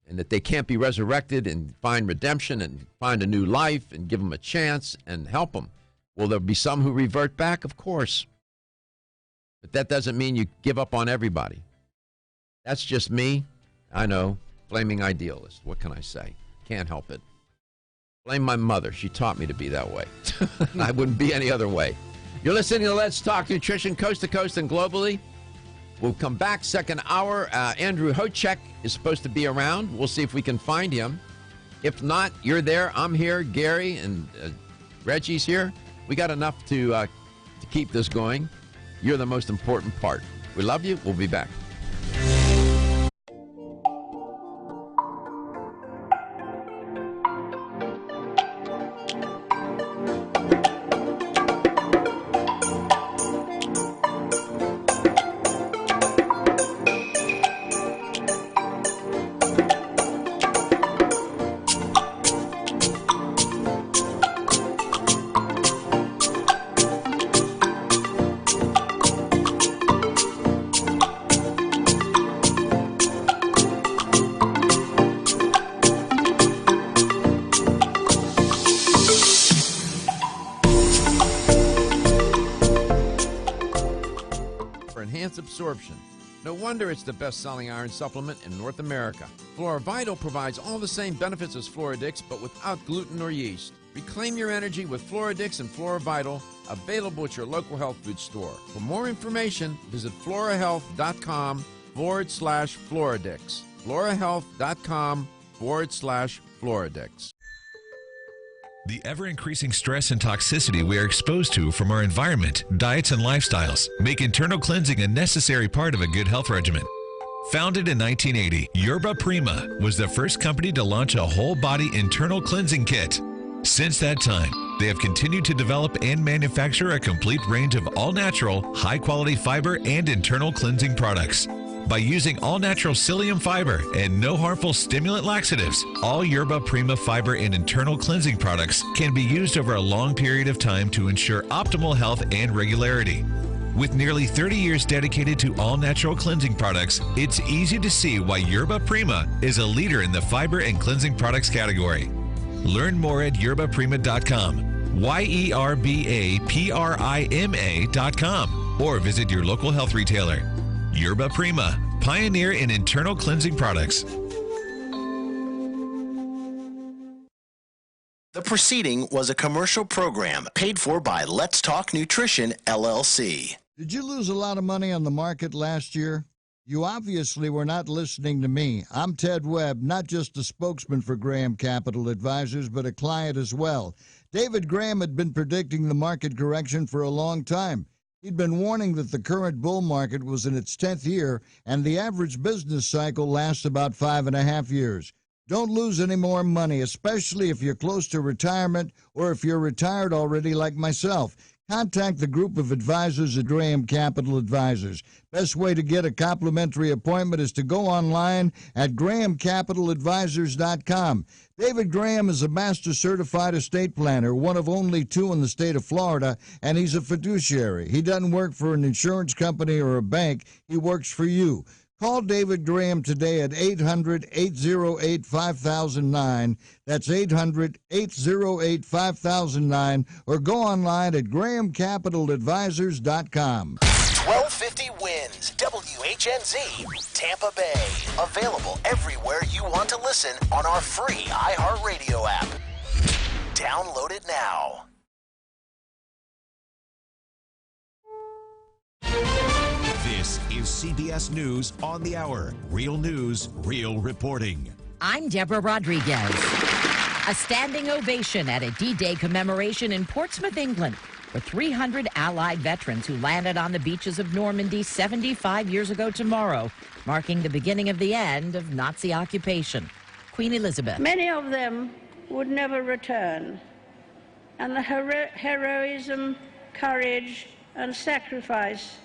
Speaker 1: And that they can't be resurrected and find redemption and find a new life and give them a chance and help them. Will there be some who revert back? Of course. But that doesn't mean you give up on everybody. That's just me. I know. Flaming idealist. What can I say? Can't help it. Blame my mother. She taught me to be that way. I wouldn't be any other way. You're listening to Let's Talk Nutrition, coast to coast and globally. We'll come back second hour. Andrew Hochek is supposed to be around. We'll see if we can find him. If not, you're there. I'm here. Gary and Reggie's here. We got enough to keep this going. You're the most important part. We love you. We'll be back. absorption. No wonder it's the best-selling iron supplement in North America. FloraVital provides all the same benefits as Floradix, but without gluten or yeast. Reclaim your energy with Floradix and FloraVital, available at your local health food store. For more information, visit florahealth.com/Floradix. florahealth.com/Floradix.
Speaker 18: The ever-increasing stress and toxicity we are exposed to from our environment, diets, and lifestyles make internal cleansing a necessary part of a good health regimen. Founded in 1980, Yerba Prima was the first company to launch a whole-body internal cleansing kit. Since that time, they have continued to develop and manufacture a complete range of all-natural, high-quality fiber and internal cleansing products. By using all-natural psyllium fiber and no harmful stimulant laxatives, all Yerba Prima fiber and internal cleansing products can be used over a long period of time to ensure optimal health and regularity. With nearly 30 years dedicated to all-natural cleansing products, it's easy to see why Yerba Prima is a leader in the fiber and cleansing products category. Learn more at yerbaprima.com, YERBAPRIMA.com, or visit your local health retailer. Yerba Prima, pioneer in internal cleansing products.
Speaker 19: The preceding was a commercial program paid for by Let's Talk Nutrition, LLC.
Speaker 20: Did you lose a lot of money on the market last year? You obviously were not listening to me. I'm Ted Webb, not just a spokesman for Graham Capital Advisors, but a client as well. David Graham had been predicting the market correction for a long time. He'd been warning that the current bull market was in its 10th year, and the average business cycle lasts about 5.5 years. Don't lose any more money, especially if you're close to retirement or if you're retired already like myself. Contact the group of advisors at Graham Capital Advisors. Best way to get a complimentary appointment is to go online at grahamcapitaladvisors.com. David Graham is a master certified estate planner, one of only 2 in the state of Florida, and he's a fiduciary. He doesn't work for an insurance company or a bank. He works for you. Call David Graham today at 800-808-5009. That's 800-808-5009. Or go online at grahamcapitaladvisors.com.
Speaker 19: 1250 wins, WHNZ, Tampa Bay. Available everywhere you want to listen on our free iHeartRadio app. Download it now.
Speaker 21: This is CBS News on the Hour. Real news, real reporting.
Speaker 22: I'm Deborah Rodriguez. A standing ovation at a D-Day commemoration in Portsmouth, England, for 300 Allied veterans who landed on the beaches of Normandy 75 years ago tomorrow, marking the beginning of the end of Nazi occupation. Queen Elizabeth.
Speaker 23: Many of them would never return, and the heroism, courage, and sacrifice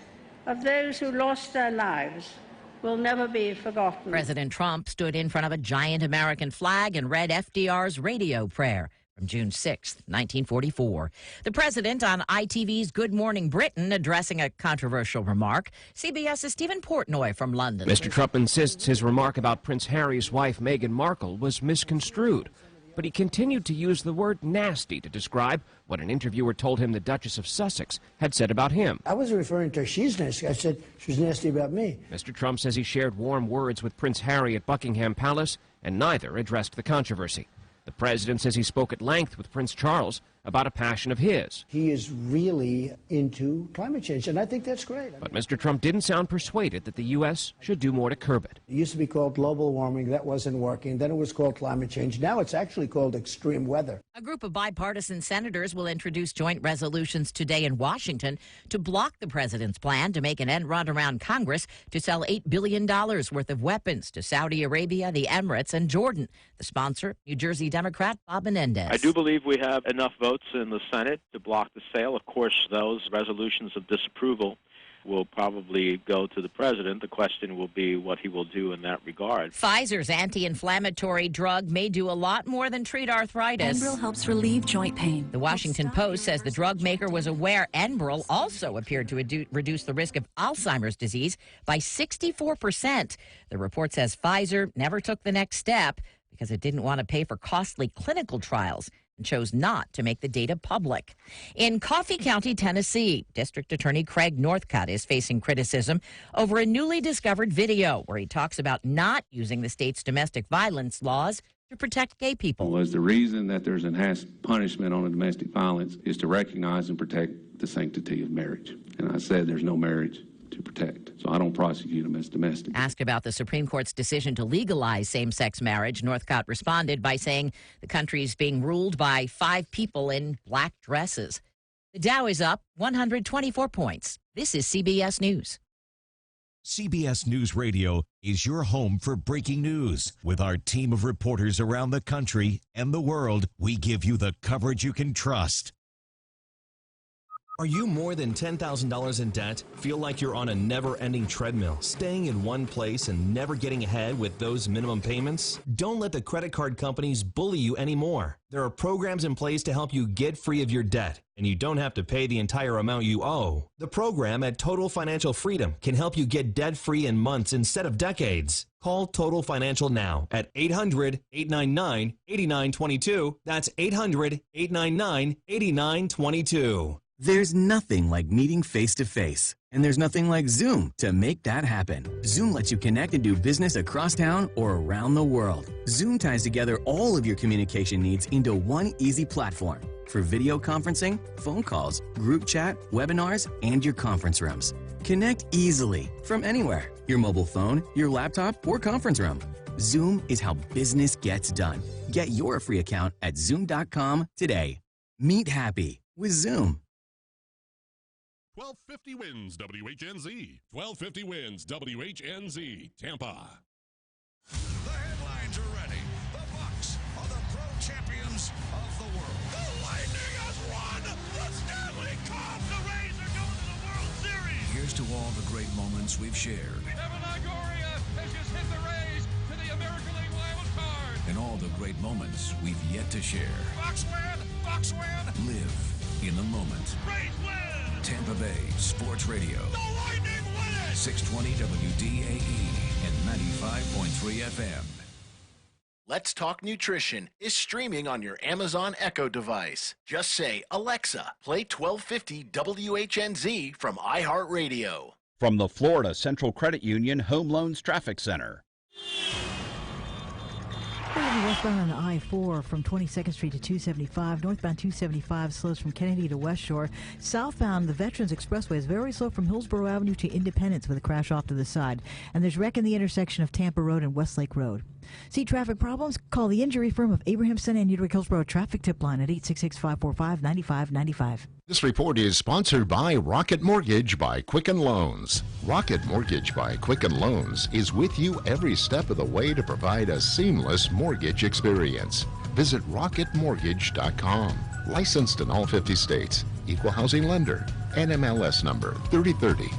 Speaker 23: of those who lost their lives will never be forgotten.
Speaker 22: President Trump stood in front of a giant American flag and read FDR's radio prayer from June 6, 1944. The president on ITV's Good Morning Britain addressing a controversial remark. CBS's Stephen Portnoy from London.
Speaker 24: Mr. Trump insists his remark about Prince Harry's wife, Meghan Markle, was misconstrued. But he continued to use the word nasty to describe what an interviewer told him the Duchess of Sussex had said about him.
Speaker 25: I wasn't referring to her, she's nasty. I said she's nasty about me.
Speaker 24: Mr. Trump says he shared warm words with Prince Harry at Buckingham Palace, and neither addressed the controversy. The president says he spoke at length with Prince Charles about a passion of his.
Speaker 25: He is really into climate change, and I think that's great.
Speaker 24: But Mr. Trump didn't sound persuaded that the U.S. should do more to curb it.
Speaker 25: It used to be called global warming. That wasn't working. Then it was called climate change. Now it's actually called extreme weather.
Speaker 22: A group of bipartisan senators will introduce joint resolutions today in Washington to block the president's plan to make an end run around Congress to sell $8 billion worth of weapons to Saudi Arabia, the Emirates, and Jordan. The sponsor, New Jersey Democrat Bob Menendez.
Speaker 26: I do believe we have enough votes in the Senate to block the sale. Of course, those resolutions of disapproval will probably go to the president. The question will be what he will do in that regard.
Speaker 22: Pfizer's anti-inflammatory drug may do a lot more than treat arthritis.
Speaker 27: Enbrel helps relieve joint pain.
Speaker 22: The Washington Post says the drug maker was aware Enbrel also appeared to reduce the risk of Alzheimer's disease by 64%. The report says Pfizer never took the next step because it didn't want to pay for costly clinical trials. and chose not to make the data public. In Coffee County, Tennessee, District Attorney Craig Northcutt is facing criticism over a newly discovered video where he talks about not using the state's domestic violence laws to protect gay people.
Speaker 4: Was the reason that there's enhanced punishment on a domestic violence is to recognize and protect the sanctity of marriage. And I said there's no marriage to protect. So I don't prosecute them as domestic.
Speaker 22: Asked about the Supreme Court's decision to legalize same-sex marriage, Northcutt responded by saying the country's being ruled by 5 people in black dresses. The Dow is up 124 points. This is CBS News.
Speaker 21: CBS News Radio is your home for breaking news. With our team of reporters around the country and the world, we give you the coverage you can trust.
Speaker 7: Are you more than $10,000 in debt? Feel like you're on a never-ending treadmill, staying in one place and never getting ahead with those minimum payments? Don't let the credit card companies bully you anymore. There are programs in place to help you get free of your debt, and you don't have to pay the entire amount you owe. The program at Total Financial Freedom can help you get debt-free in months instead of decades. Call Total Financial now at 800-899-8922. That's 800-899-8922.
Speaker 9: There's nothing like meeting face-to-face, and there's nothing like Zoom to make that happen. Zoom lets you connect and do business across town or around the world. Zoom ties together all of your communication needs into one easy platform for video conferencing, phone calls, group chat, webinars, and your conference rooms. Connect easily from anywhere, your mobile phone, your laptop, or conference room. Zoom is how business gets done. Get your free account at Zoom.com today. Meet happy with Zoom.
Speaker 10: 1250 wins WHNZ. 1250 wins WHNZ. Tampa.
Speaker 21: The headlines are ready. The Bucks are the pro champions of the world. The Lightning has won the Stanley Cup. The Rays are going to the World Series. Here's to all the great moments we've shared.
Speaker 11: Evan Longoria has just hit the Rays to the American League wild card.
Speaker 21: And all the great moments we've yet to share.
Speaker 11: Bucks win. Bucks win.
Speaker 21: Live in the moment.
Speaker 11: Rays win.
Speaker 21: Tampa Bay Sports Radio.
Speaker 11: The Lightning win it.
Speaker 21: 620 WDAE and 95.3 FM.
Speaker 19: Let's Talk Nutrition is streaming on your Amazon Echo device. Just say, Alexa, play 1250 WHNZ from iHeartRadio.
Speaker 12: From the Florida Central Credit Union Home Loans Traffic Center.
Speaker 13: Westbound on I-4 from 22nd Street to 275. Northbound 275 slows from Kennedy to West Shore. Southbound, the Veterans Expressway is very slow from Hillsborough Avenue to Independence with a crash off to the side. And there's wreck in the intersection of Tampa Road and Westlake Road. See traffic problems? Call the injury firm of Abrahamson and Utica Hillsborough Traffic Tip Line at 866-545-9595.
Speaker 21: This report is sponsored by Rocket Mortgage by Quicken Loans. Rocket Mortgage by Quicken Loans is with you every step of the way to provide a seamless mortgage experience. Visit rocketmortgage.com. Licensed in all 50 states. Equal housing lender. NMLS number 3030.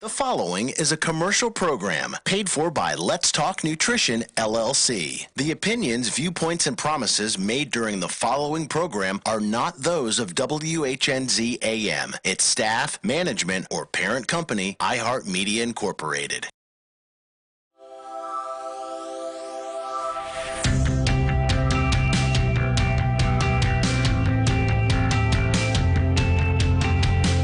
Speaker 19: The following is a commercial program paid for by Let's Talk Nutrition, LLC. The opinions, viewpoints, and promises made during the following program are not those of WHNZ AM, its staff, management, or parent company, iHeartMedia Incorporated.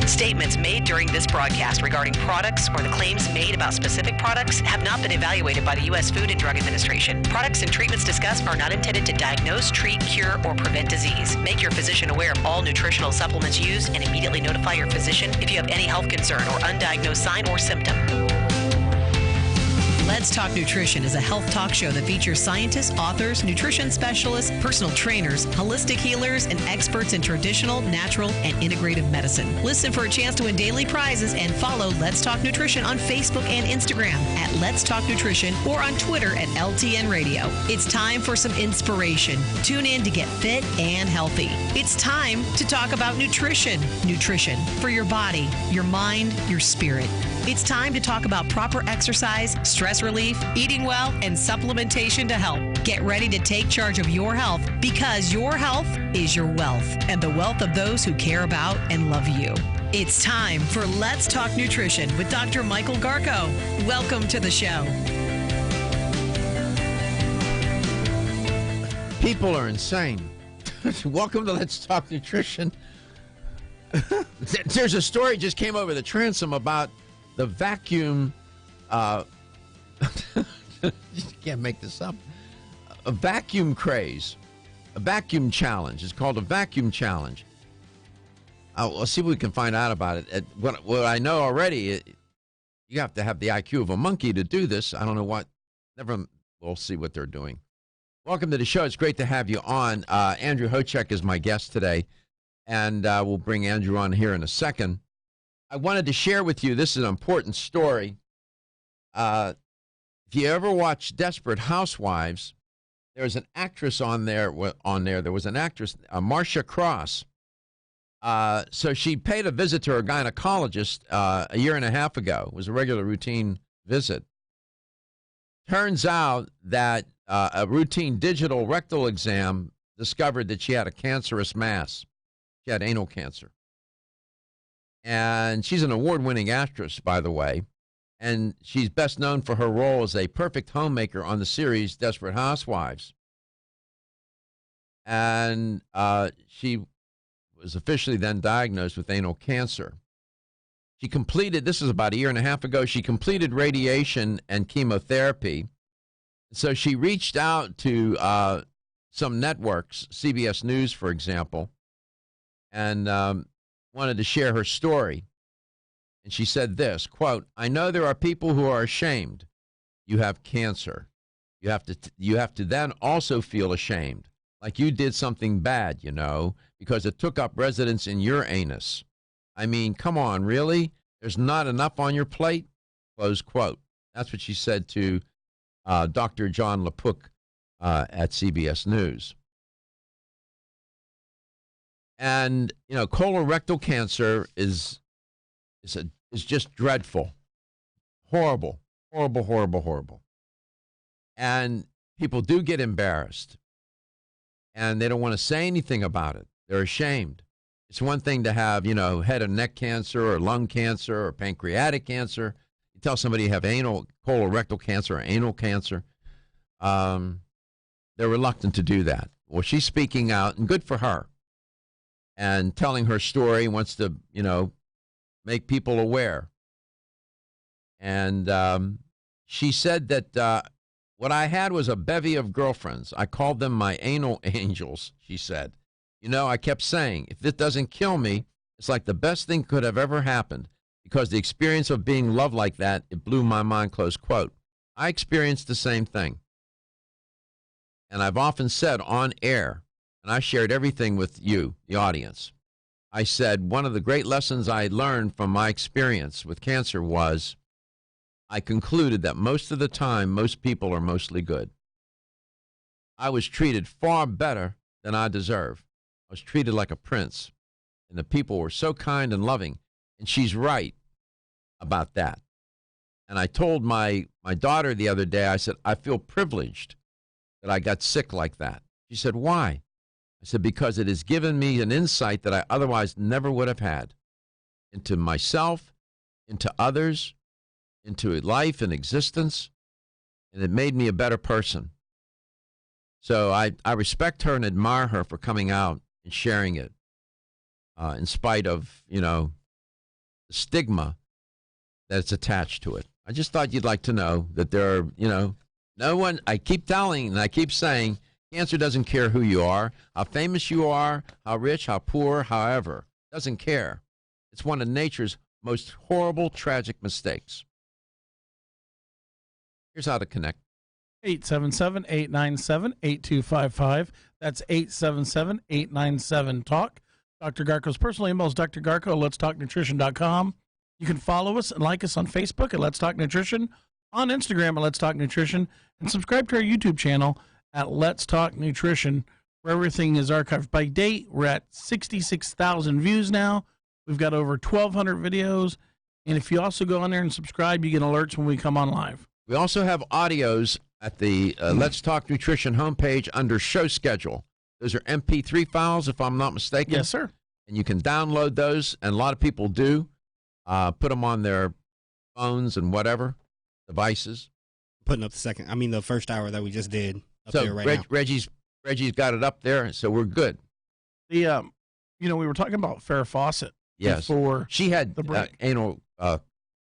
Speaker 6: Statements made during this broadcast regarding products or the claims made about specific products have not been evaluated by the U.S. Food and Drug Administration. Products and treatments discussed are not intended to diagnose, treat, cure, or prevent disease. Make your physician aware of all nutritional supplements used and immediately notify your physician if you have any health concern or undiagnosed sign or symptom. Let's Talk Nutrition is a health talk show that features scientists, authors, nutrition specialists, personal trainers, holistic healers, and experts in traditional, natural, and integrative medicine. Listen for a chance to win daily prizes and follow Let's Talk Nutrition on Facebook and Instagram at Let's Talk Nutrition or on Twitter at LTN Radio. It's time for some inspiration. Tune in to get fit and healthy. It's time to talk about nutrition. Nutrition for your body, your mind, your spirit. It's time to talk about proper exercise, stress relief, eating well, and supplementation to help. Get ready to take charge of your health because your health is your wealth and the wealth of those who care about and love you. It's time for Let's Talk Nutrition with Dr. Michael Garko. Welcome to the show.
Speaker 1: People are insane. Welcome to Let's Talk Nutrition. There's a story just came over the transom about the vacuum. You can't make this up. A vacuum craze, a vacuum challenge. It's called a vacuum challenge. Let's see what we can find out about it. What I know already, you have to have the IQ of a monkey to do this. I don't know what. We'll see what they're doing. Welcome to the show. It's great to have you on. Andrew Hochek is my guest today, and we'll bring Andrew on here in a second. I wanted to share with you, this is an important story. If you ever watch Desperate Housewives, there's an actress on there. There was an actress, Marcia Cross. So she paid a visit to her gynecologist a year and a half ago. It was a regular routine visit. Turns out that a routine digital rectal exam discovered that she had a cancerous mass. She had anal cancer. And she's an award-winning actress, by the way. And she's best known for her role as a perfect homemaker on the series Desperate Housewives. And she was officially then diagnosed with anal cancer. She completed, this was about a year and a half ago, she completed radiation and chemotherapy. So she reached out to some networks, CBS News, for example, and wanted to share her story. And she said this, quote, "I know there are people who are ashamed. You have cancer. You have to then also feel ashamed, like you did something bad, you know, because it took up residence in your anus. I mean, come on, really? There's not enough on your plate?" Close quote. That's what she said to Dr. John LaPook at CBS News. And, you know, colorectal cancer is just dreadful. Horrible, horrible, horrible, horrible. And people do get embarrassed. And they don't want to say anything about it. They're ashamed. It's one thing to have, you know, head and neck cancer or lung cancer or pancreatic cancer. You tell somebody you have colorectal cancer or anal cancer. They're reluctant to do that. Well, she's speaking out, and good for her. And telling her story, wants to, you know, make people aware. And she said that what I had was a bevy of girlfriends. I called them my anal angels, she said. You know, I kept saying, if this doesn't kill me, it's like the best thing could have ever happened, because the experience of being loved like that, it blew my mind, close quote. I experienced the same thing. And I've often said on air, and I shared everything with you, the audience, I said one of the great lessons I learned from my experience with cancer was I concluded that most of the time, most people are mostly good. I was treated far better than I deserve. I was treated like a prince, and the people were so kind and loving. And she's right about that. And I told my daughter the other day, I said, I feel privileged that I got sick like that. She said, why? I said, because it has given me an insight that I otherwise never would have had into myself, into others, into life and existence, and it made me a better person. So I respect her and admire her for coming out and sharing it, in spite of, you know, the stigma that's attached to it. I just thought you'd like to know that there are, you know, no one, I keep telling and I keep saying, cancer doesn't care who you are, how famous you are, how rich, how poor, however. Doesn't care. It's one of nature's most horrible, tragic mistakes. Here's how to connect.
Speaker 2: 877-897-8255. That's 877-897-TALK. Dr. Garko's personal email is drgarko@letstalknutrition.com. You can follow us and like us on Facebook at Let's Talk Nutrition, on Instagram at Let's Talk Nutrition, and subscribe to our YouTube channel at Let's Talk Nutrition, where everything is archived by date. We're at 66,000 views now. We've got over 1,200 videos. And if you also go on there and subscribe, you get alerts when we come on live.
Speaker 1: We also have audios at the Let's Talk Nutrition homepage under show schedule. Those are MP3 files, if I'm not mistaken.
Speaker 2: Yes, sir.
Speaker 1: And you can download those, and a lot of people do. Put them on their phones and whatever devices.
Speaker 3: Putting up the first hour that we just did up there right now.
Speaker 1: Reggie's Reggie's got it up there, so we're good.
Speaker 2: We were talking about Farrah Fawcett.
Speaker 1: Yes.
Speaker 2: Before
Speaker 1: she had
Speaker 2: the break.
Speaker 1: Anal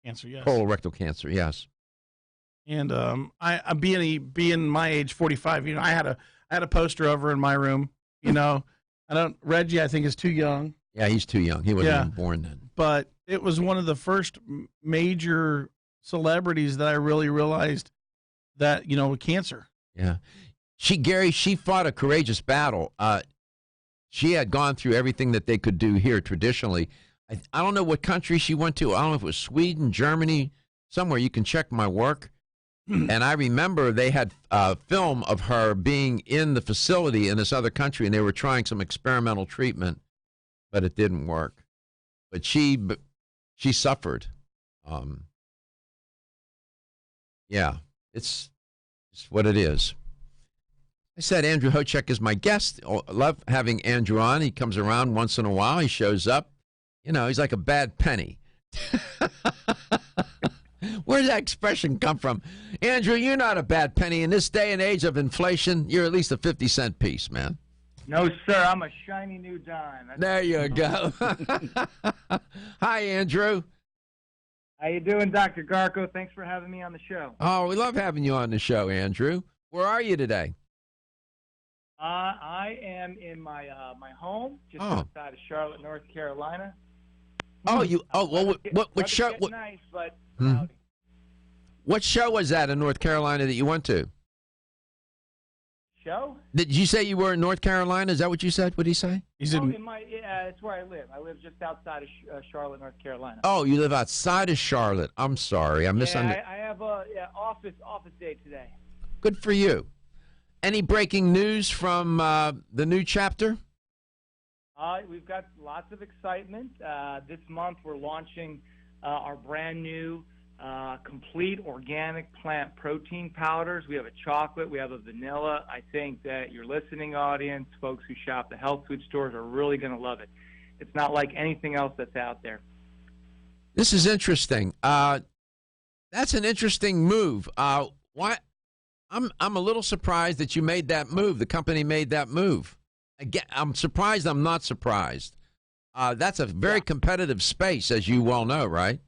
Speaker 2: Cancer, yes.
Speaker 1: Colorectal cancer, yes.
Speaker 2: And I being my age, 45, I had a poster of her in my room. Reggie, I think, is too young.
Speaker 1: Yeah, he's too young. He wasn't even born then.
Speaker 2: But it was one of the first major celebrities that I really realized that, cancer.
Speaker 1: Yeah. She fought a courageous battle. She had gone through everything that they could do here traditionally. I don't know what country she went to. I don't know if it was Sweden, Germany, somewhere. You can check my work. And I remember they had film of her being in the facility in this other country, and they were trying some experimental treatment, but it didn't work. But she suffered. Yeah, it's what it is. I said Andrew Hochek is my guest. I love having Andrew on. He comes around once in a while. He shows up. He's like a bad penny. Where did that expression come from? Andrew, you're not a bad penny. In this day and age of inflation, you're at least a 50-cent piece, man.
Speaker 3: No, sir. I'm a shiny new dime.
Speaker 1: There you go. Hi, Andrew.
Speaker 3: How you doing, Dr. Garko? Thanks for having me on the show.
Speaker 1: Oh, we love having you on the show, Andrew. Where are you today?
Speaker 3: I am in my home just outside of Charlotte, North Carolina.
Speaker 1: Oh, what show?
Speaker 3: Nice, but
Speaker 1: what show was that in North Carolina that you went to?
Speaker 3: Show?
Speaker 1: Did you say you were in North Carolina? Is that what you said? What did he say?
Speaker 3: It's where I live. I live just outside of Charlotte, North Carolina.
Speaker 1: Oh, you live outside of Charlotte. I'm sorry, I misunderstood.
Speaker 3: I have a office day today.
Speaker 1: Good for you. Any breaking news from the new chapter?
Speaker 3: We've got lots of excitement. This month we're launching our brand new complete organic plant protein powders. We have a chocolate. We have a vanilla. I think that your listening audience, folks who shop the health food stores, are really going to love it. It's not like anything else that's out there.
Speaker 1: This is interesting. That's an interesting move. Why? I'm a little surprised that you made that move. The company made that move. Again, I'm surprised. I'm not surprised. That's a very competitive space, as you well know, right?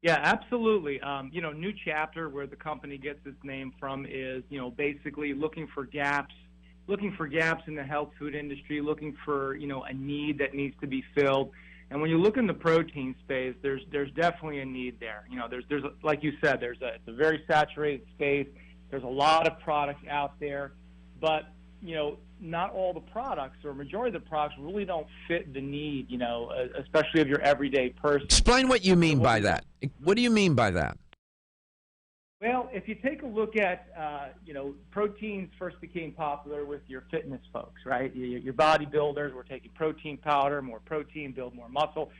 Speaker 3: Yeah, absolutely. New Chapter, where the company gets its name from, is basically looking for gaps in the health food industry, looking for a need that needs to be filled. And when you look in the protein space, there's definitely a need there. There's like you said, it's a very saturated space. There's a lot of products out there, but not all the products or majority of the products really don't fit the need, especially of your everyday person.
Speaker 1: Explain what you mean by that. What do you mean by that?
Speaker 3: Well, if you take a look at, proteins first became popular with your fitness folks, right? Your bodybuilders were taking protein powder, more protein, build more muscle.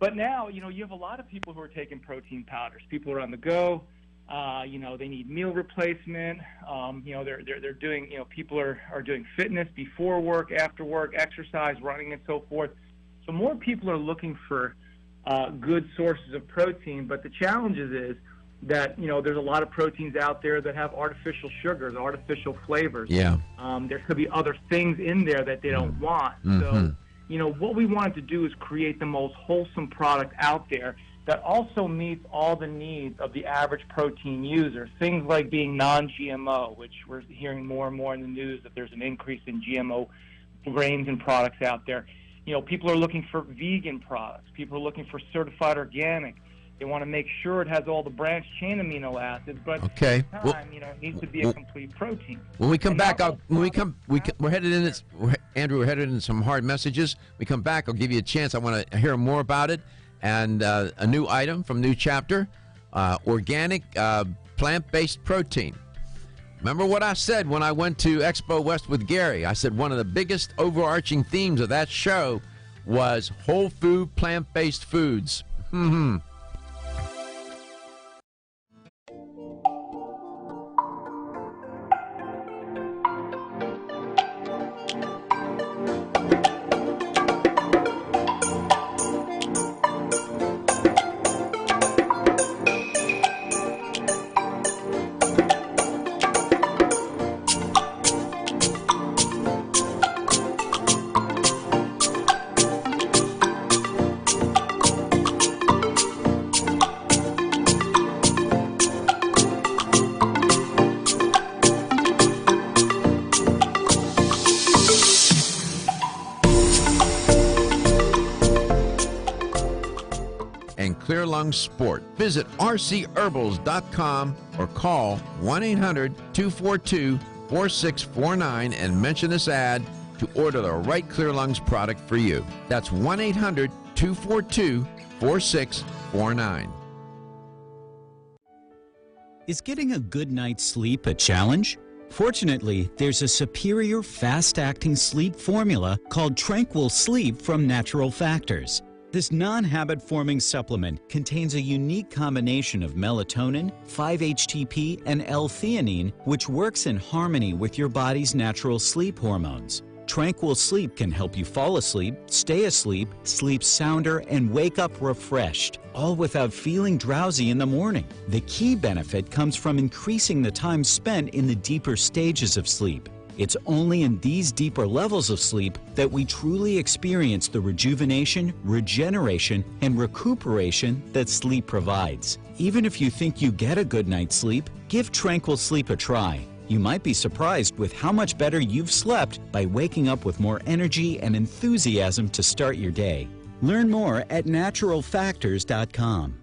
Speaker 3: But now, you have a lot of people who are taking protein powders. People are on the go. They need meal replacement. They're doing, people are doing fitness before work, after work, exercise, running, and so forth. So more people are looking for good sources of protein. But the challenge is that, there's a lot of proteins out there that have artificial sugars, artificial flavors.
Speaker 1: Yeah.
Speaker 3: There could be other things in there that they don't want. So, what we wanted to do is create the most wholesome product out there that also meets all the needs of the average protein user. Things like being non-GMO, which we're hearing more and more in the news that there's an increase in GMO grains and products out there. People are looking for vegan products. People are looking for certified organic. They want to make sure it has all the branched chain amino acids, but at the same time, it needs to be a complete protein.
Speaker 1: When we come back, we're headed in. Andrew, we're headed in some hard messages. We come back, I'll give you a chance. I want to hear more about it. And a new item from New Chapter, organic plant-based protein. Remember what I said when I went to Expo West with Gary? I said one of the biggest overarching themes of that show was whole food, plant-based foods. Lungs Sport. Visit rcherbals.com or call 1-800-242-4649 and mention this ad to order the right Clear Lungs product for you. That's 1-800-242-4649.
Speaker 5: Is getting a good night's sleep a challenge? Fortunately, there's a superior fast-acting sleep formula called Tranquil Sleep from Natural Factors. This non-habit-forming supplement contains a unique combination of melatonin, 5-HTP, and L-theanine, which works in harmony with your body's natural sleep hormones. Tranquil Sleep can help you fall asleep, stay asleep, sleep sounder, and wake up refreshed, all without feeling drowsy in the morning. The key benefit comes from increasing the time spent in the deeper stages of sleep. It's only in these deeper levels of sleep that we truly experience the rejuvenation, regeneration, and recuperation that sleep provides. Even if you think you get a good night's sleep, give Tranquil Sleep a try. You might be surprised with how much better you've slept by waking up with more energy and enthusiasm to start your day. Learn more at naturalfactors.com.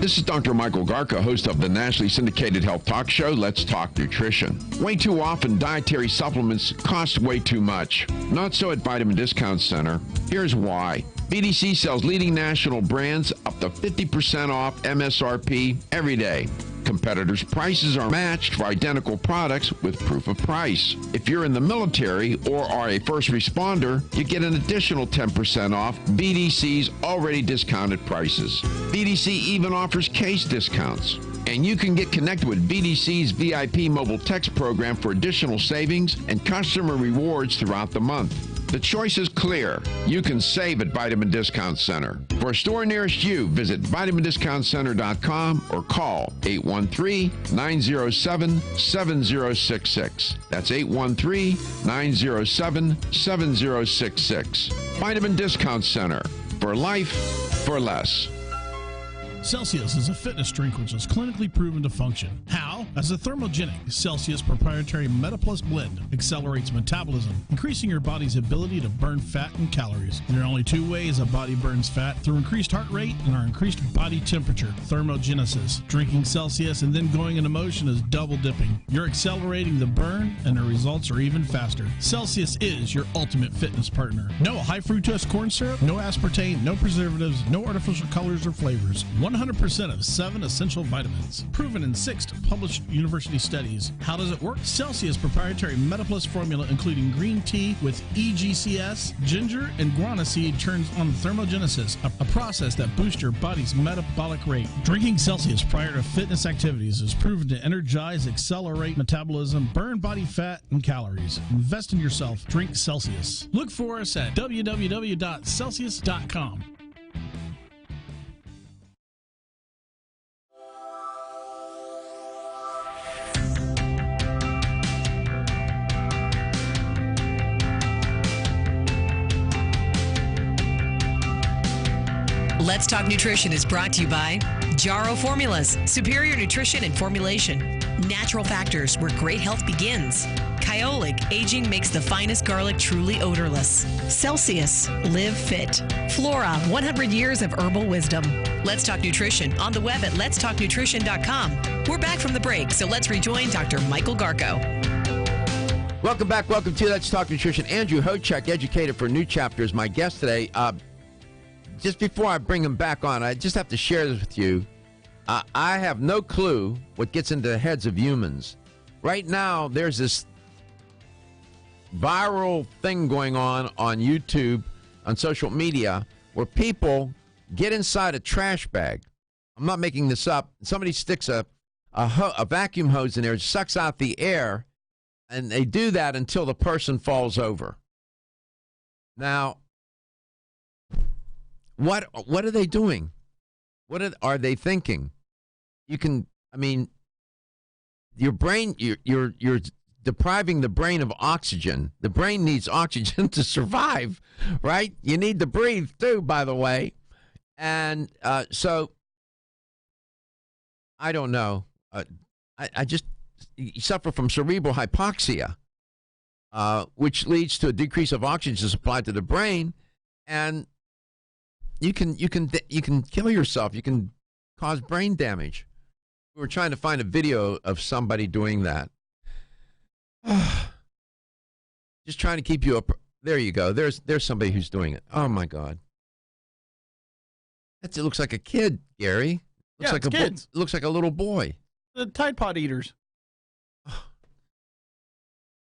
Speaker 1: This is Dr. Michael Garka, host of the nationally syndicated health talk show, Let's Talk Nutrition. Way too often, dietary supplements cost way too much. Not so at Vitamin Discount Center. Here's why. BDC sells leading national brands up to 50% off MSRP every day. Competitors' prices are matched for identical products with proof of price. If you're in the military or are a first responder, you get an additional 10% off BDC's already discounted prices. BDC even offers case discounts. And you can get connected with BDC's VIP mobile text program for additional savings and customer rewards throughout the month. The choice is clear. You can save at Vitamin Discount Center. For a store nearest you, visit vitamindiscountcenter.com or call 813-907-7066. That's 813-907-7066. Vitamin Discount Center. For life, for less.
Speaker 2: Celsius is a fitness drink which is clinically proven to function. How? As a thermogenic, Celsius proprietary MetaPlus blend accelerates metabolism, increasing your body's ability to burn fat and calories. There are only two ways a body burns fat: through increased heart rate and our increased body temperature, thermogenesis. Drinking Celsius and then going into motion is double dipping. You're accelerating the burn and the results are even faster. Celsius is your ultimate fitness partner. No high fructose corn syrup, no aspartame, no preservatives, no artificial colors or flavors. 100% of 7 essential vitamins. Proven in 6 published university studies. How does it work? Celsius proprietary MetaPlus formula, including green tea with EGCS, ginger, and guarana seed, turns on thermogenesis, a process that boosts your body's metabolic rate. Drinking Celsius prior to fitness activities is proven to energize, accelerate metabolism, burn body fat and calories. Invest in yourself. Drink Celsius. Look for us at www.celsius.com.
Speaker 6: Let's Talk Nutrition is brought to you by Jarrow Formulas, superior nutrition and formulation. Natural Factors, where great health begins. Kyolic, aging makes the finest garlic truly odorless. Celsius, live fit. Flora, 100 years of herbal wisdom. Let's Talk Nutrition on the web at letstalknutrition.com. We're back from the break, so let's rejoin Dr. Michael Garko.
Speaker 1: Welcome back. Welcome to Let's Talk Nutrition. Andrew Hochek, educator for New Chapter, is my guest today. Just before I bring him back on, I just have to share this with you. I have no clue what gets into the heads of humans. Right now, there's this viral thing going on YouTube, on social media, where people get inside a trash bag. I'm not making this up. Somebody sticks a vacuum hose in there, sucks out the air, and they do that until the person falls over. Now, what are they doing? What are they thinking? Your brain, you're depriving the brain of oxygen. The brain needs oxygen to survive, right? You need to breathe too, by the way. And so, I don't know. I just suffer from cerebral hypoxia, which leads to a decrease of oxygen supply to the brain. And you can kill yourself. You can cause brain damage. We were trying to find a video of somebody doing that. Just trying to keep you up. There you go. There's somebody who's doing it. Oh my God. It looks like a kid, Gary. Looks like
Speaker 2: kids.
Speaker 1: Looks like a little boy.
Speaker 2: The Tide Pod eaters.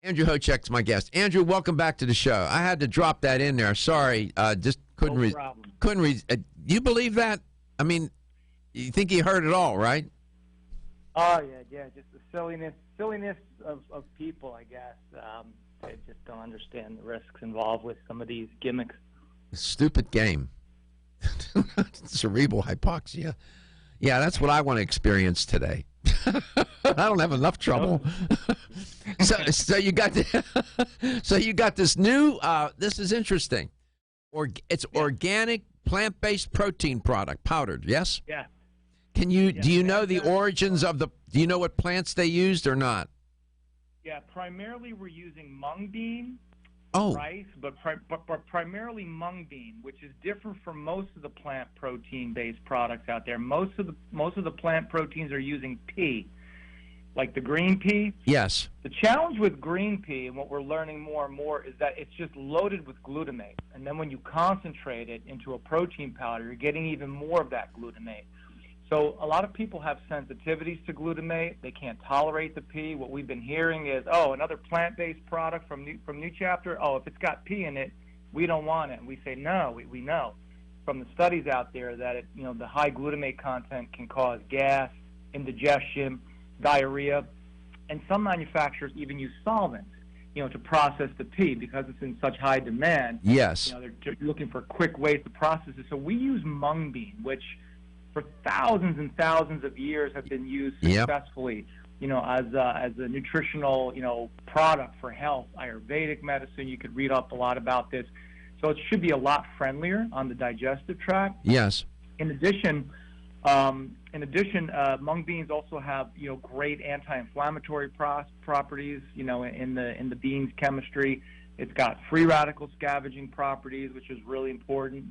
Speaker 1: Andrew Hochek's my guest. Andrew, welcome back to the show. I had to drop that in there. Sorry, just couldn't read. Couldn't read. You believe that? I mean, you think he heard it all, right?
Speaker 3: Oh yeah. Just the silliness of people, I guess. They just don't understand the risks involved with some of these gimmicks.
Speaker 1: Stupid game. Cerebral hypoxia. Yeah, that's what I want to experience today. I don't have enough trouble. So you got this new. This is interesting. It's organic plant-based protein product, powdered. Yes.
Speaker 3: Yeah.
Speaker 1: Do you know the origins of the? Do you know what plants they used or not?
Speaker 3: Yeah, primarily we're using mung bean, rice, but primarily mung bean, which is different from most of the plant protein-based products out there. Most of the plant proteins are using pea, like the green pea.
Speaker 1: Yes.
Speaker 3: The challenge with green pea, and what we're learning more and more, is that it's just loaded with glutamate, and then when you concentrate it into a protein powder, you're getting even more of that glutamate. So a lot of people have sensitivities to glutamate. They can't tolerate the pea. What we've been hearing is, another plant-based product from New Chapter. Oh, if it's got pea in it, we don't want it. And we say, no, we know from the studies out there that the high glutamate content can cause gas, indigestion, diarrhea, and some manufacturers even use solvents, to process the pea because it's in such high demand.
Speaker 1: Yes.
Speaker 3: They're looking for quick ways to process it. So we use mung bean, which for thousands and thousands of years have been used successfully, as a nutritional, product for health, Ayurvedic medicine. You could read up a lot about this. So it should be a lot friendlier on the digestive tract.
Speaker 1: Yes.
Speaker 3: In addition, mung beans also have, great anti-inflammatory properties, in the beans chemistry. It's got free radical scavenging properties, which is really important,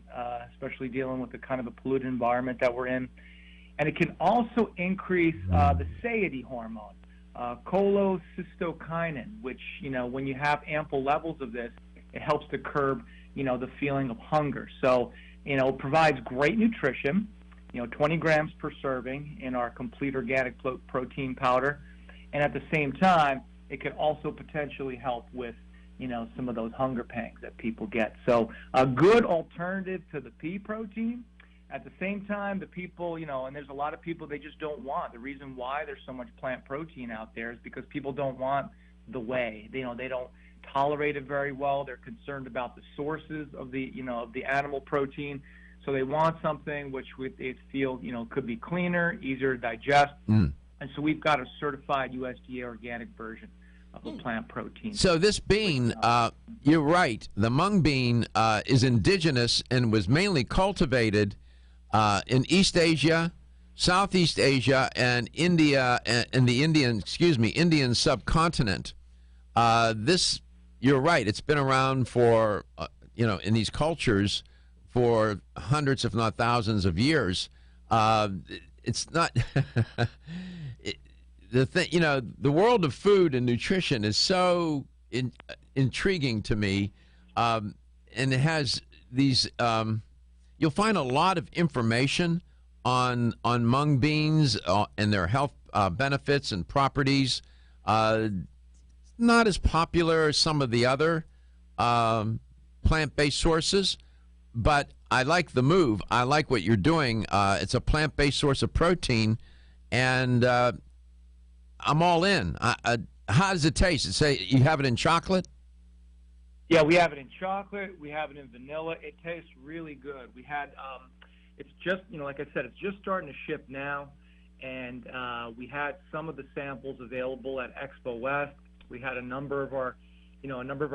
Speaker 3: especially dealing with the kind of a polluted environment that we're in. And it can also increase the satiety hormone, cholecystokinin, which, when you have ample levels of this, it helps to curb, the feeling of hunger. So, it provides great nutrition, 20 grams per serving in our complete organic protein powder. And at the same time, it can also potentially help with some of those hunger pangs that people get. So a good alternative to the pea protein. At the same time, the people, and there's a lot of people they just don't want. The reason why there's so much plant protein out there is because people don't want the whey. They don't tolerate it very well. They're concerned about the sources of the animal protein. So they want something which they feel, could be cleaner, easier to digest. And so we've got a certified USDA organic version of a plant protein.
Speaker 1: So this bean, you're right. The mung bean is indigenous and was mainly cultivated in East Asia, Southeast Asia, and India, and the Indian subcontinent. You're right. It's been around for, in these cultures for hundreds, if not thousands, of years. It's not. The thing, the world of food and nutrition is so intriguing to me, and it has these. You'll find a lot of information on mung beans and their health benefits and properties. Not as popular as some of the other plant-based sources, but I like the move. I like what you're doing. It's a plant-based source of protein, and I'm all in. How does it taste? Say you have it in chocolate?
Speaker 3: Yeah, we have it in chocolate. We have it in vanilla. It tastes really good. We had, it's just, like I said, it's just starting to ship now, and we had some of the samples available at Expo West. We had a number of our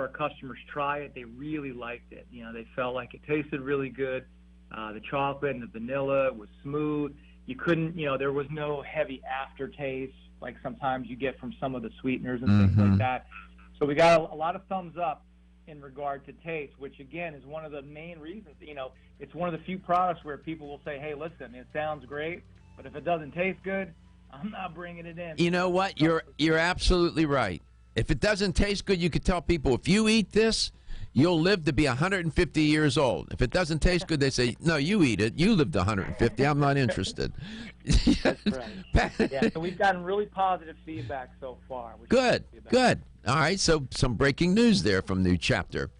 Speaker 3: customers try it. They really liked it. They felt like it tasted really good. The chocolate and the vanilla was smooth. You couldn't, there was no heavy aftertaste like sometimes you get from some of the sweeteners and things like that. So we got a lot of thumbs up. in regard to taste, which again is one of the main reasons. It's one of the few products where people will say, "Hey, listen, it sounds great, but if it doesn't taste good, I'm not bringing it in."
Speaker 1: You know what? You're absolutely right. If it doesn't taste good, you could tell people, if you eat this, you'll live to be 150 years old. If it doesn't taste good, they say, no, you eat it. You lived 150. I'm not interested.
Speaker 3: That's right. Yeah, so we've gotten really positive feedback so far.
Speaker 1: Good. All right, so some breaking news there from New Chapter.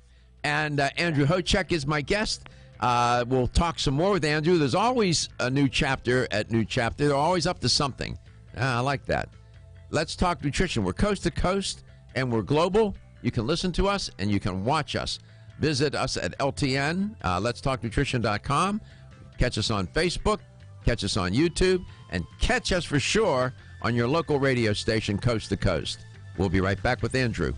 Speaker 1: And Andrew Hochek is my guest. We'll talk some more with Andrew. There's always a new chapter at New Chapter. They're always up to something. I like that. Let's Talk Nutrition. We're coast to coast, and we're global. You can listen to us, and you can watch us. Visit us at LTN, letstalknutrition.com. Catch us on Facebook. Catch us on YouTube. And catch us for sure on your local radio station, coast to coast. We'll be right back with Andrew.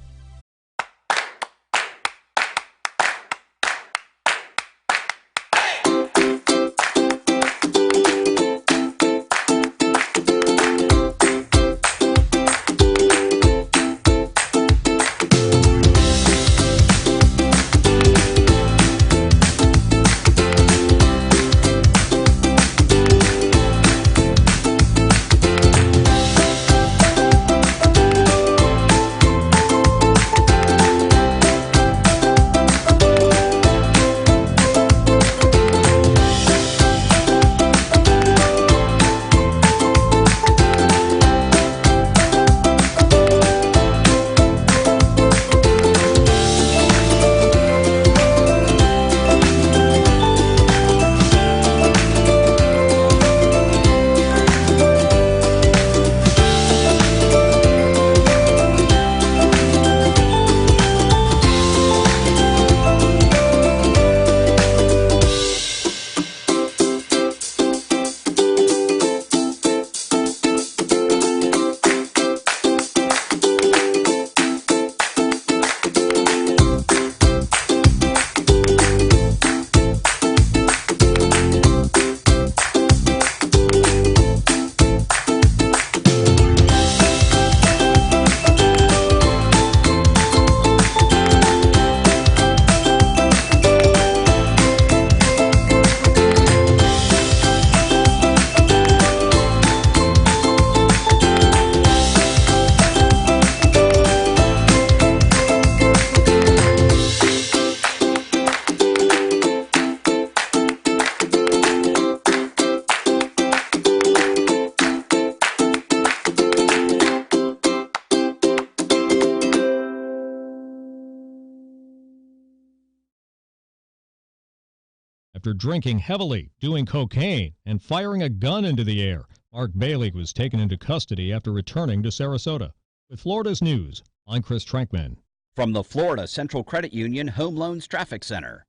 Speaker 8: After drinking heavily, doing cocaine, and firing a gun into the air, Mark Bailey was taken into custody after returning to Sarasota. With Florida's news, I'm Chris Trankman.
Speaker 12: From the Florida Central Credit Union Home Loans Traffic Center.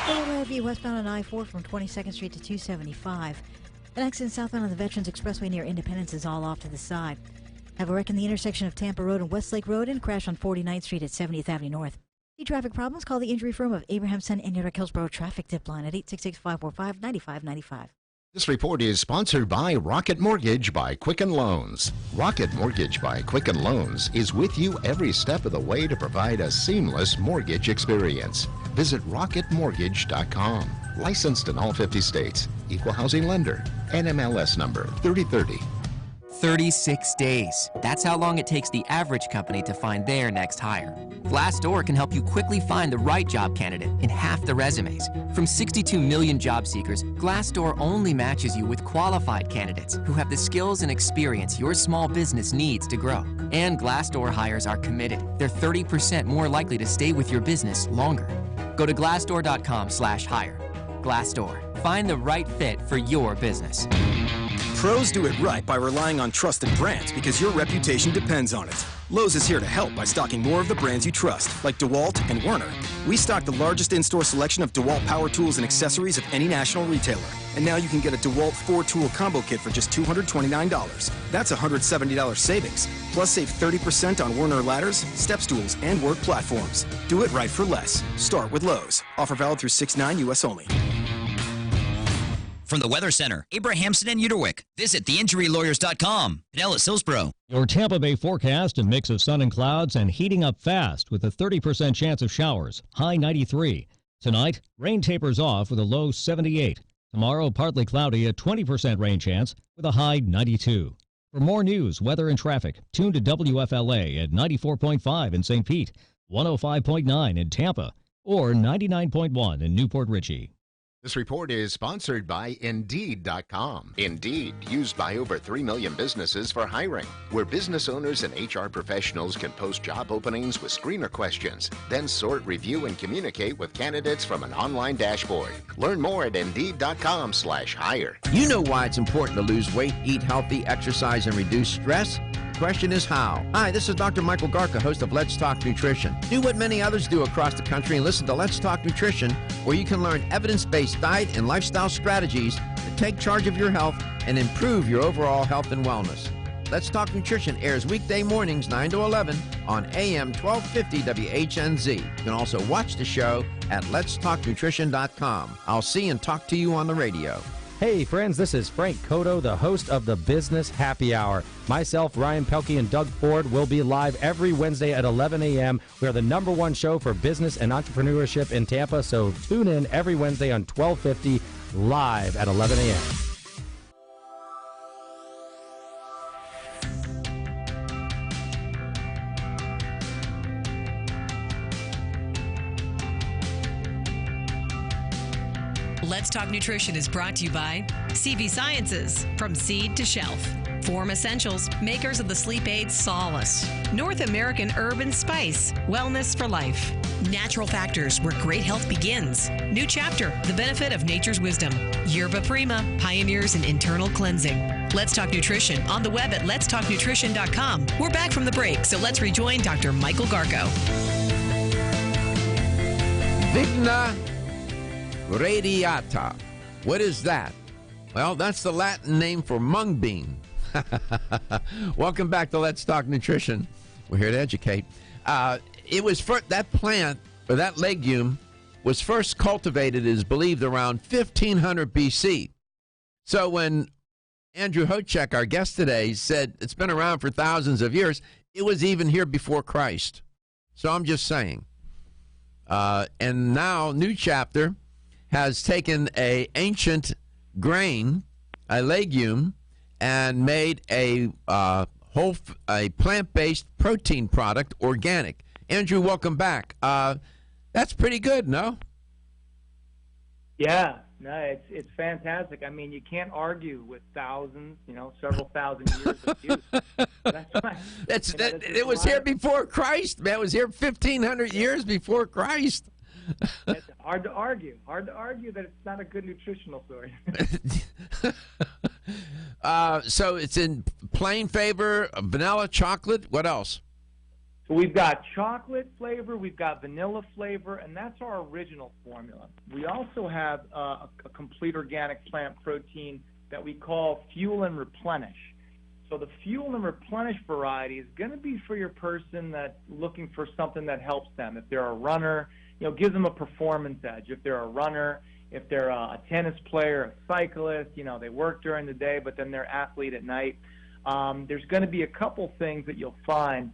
Speaker 13: Philadelphia westbound on I-4 from 22nd Street to 275. An accident southbound on the Veterans Expressway near Independence is all off to the side. Have a wreck in the intersection of Tampa Road and Westlake Road and crash on 49th Street at 70th Avenue North. See traffic problems? Call the injury firm of Abrahamson and Eric Hillsborough Traffic Tip Line at 866-545-9595.
Speaker 21: This report is sponsored by Rocket Mortgage by Quicken Loans. Rocket Mortgage by Quicken Loans is with you every step of the way to provide a seamless mortgage experience. Visit rocketmortgage.com. Licensed in all 50 states. Equal housing lender. NMLS number 3030.
Speaker 14: 36 days. That's how long it takes the average company to find their next hire. Glassdoor can help you quickly find the right job candidate in half the resumes. From 62 million job seekers, Glassdoor only matches you with qualified candidates who have the skills and experience your small business needs to grow. And Glassdoor hires are committed. They're 30% more likely to stay with your business longer. Go to glassdoor.com/hire. Glassdoor. Find the right fit for your business.
Speaker 15: Pros do it right by relying on trusted brands because your reputation depends on it. Lowe's is here to help by stocking more of the brands you trust, like DeWalt and Werner. We stock the largest in-store selection of DeWalt power tools and accessories of any national retailer. And now you can get a DeWalt 4-tool combo kit for just $229. That's $170 savings. Plus save 30% on Werner ladders, step stools, and work platforms. Do it right for less. Start with Lowe's. Offer valid through 6/9 U.S. only.
Speaker 16: From the Weather Center, Abrahamson and Uterwick. Visit theinjurylawyers.com. Pinellas Hillsborough.
Speaker 8: Your Tampa Bay forecast, a mix of sun and clouds and heating up fast with a 30% chance of showers, high 93. Tonight, rain tapers off with a low 78. Tomorrow, partly cloudy, a 20% rain chance with a high 92. For more news, weather, and traffic, tune to WFLA at 94.5 in St. Pete, 105.9 in Tampa, or 99.1 in Newport Richey.
Speaker 21: This report is sponsored by Indeed.com. Indeed, used by over 3 million businesses for hiring, where business owners and HR professionals can post job openings with screener questions, then sort, review, and communicate with candidates from an online dashboard. Learn more at Indeed.com/hire.
Speaker 1: You know why it's important to lose weight, eat healthy, exercise, and reduce stress? The question is how. Hi, this is Dr. Michael Garca, host of Let's Talk Nutrition. Do what many others do across the country and listen to Let's Talk Nutrition, where you can learn evidence-based diet and lifestyle strategies to take charge of your health and improve your overall health and wellness. Let's Talk Nutrition airs weekday mornings 9 to 11 on AM 1250 WHNZ. You can also watch the show at letstalknutrition.com. I'll see and talk to you on the radio.
Speaker 17: Hey friends, this is Frank Cotto, the host of the Business Happy Hour. Myself, Ryan Pelkey, and Doug Ford will be live every Wednesday at 11 a.m. We are the #1 show for business and entrepreneurship in Tampa, so tune in every Wednesday on 1250 live at 11 a.m.
Speaker 6: Let's Talk Nutrition is brought to you by CV Sciences, from seed to shelf. Form Essentials, makers of the sleep aid Solace. North American Herb and Spice, wellness for life. Natural Factors, where great health begins. New Chapter, the benefit of nature's wisdom. Yerba Prima, pioneers in internal cleansing. Let's Talk Nutrition on the web at letstalknutrition.com. We're back from the break, so let's rejoin Dr. Michael Garco.
Speaker 1: Vigna radiata. What is that? Well, that's the Latin name for mung bean. Welcome back to Let's Talk Nutrition. We're here to educate. It was that plant, or that legume, was first cultivated, it is believed, around 1500 BC. So when Andrew Hochek, our guest today, said it's been around for thousands of years, it was even here before Christ. So I'm just saying. And now, New Chapter has taken a ancient grain, a legume, and made a plant-based protein product, organic. Andrew, welcome back. That's pretty good, no?
Speaker 3: Yeah, no, it's fantastic. I mean, you can't argue with thousands, several thousand years of use. That's right.
Speaker 1: It was here before Christ, man. It was here 1,500 years before Christ.
Speaker 3: It's hard to argue that it's not a good nutritional source.
Speaker 1: So it's in plain flavor, vanilla, chocolate. What else?
Speaker 3: So we've got chocolate flavor, we've got vanilla flavor, and that's our original formula. We also have a complete organic plant protein that we call Fuel and Replenish. So the Fuel and Replenish variety is going to be for your person that's looking for something that helps them. If they're a runner, gives them a performance edge. If they're a runner, if they're a tennis player, a cyclist, they work during the day, but then they're athlete at night. There's going to be a couple things that you'll find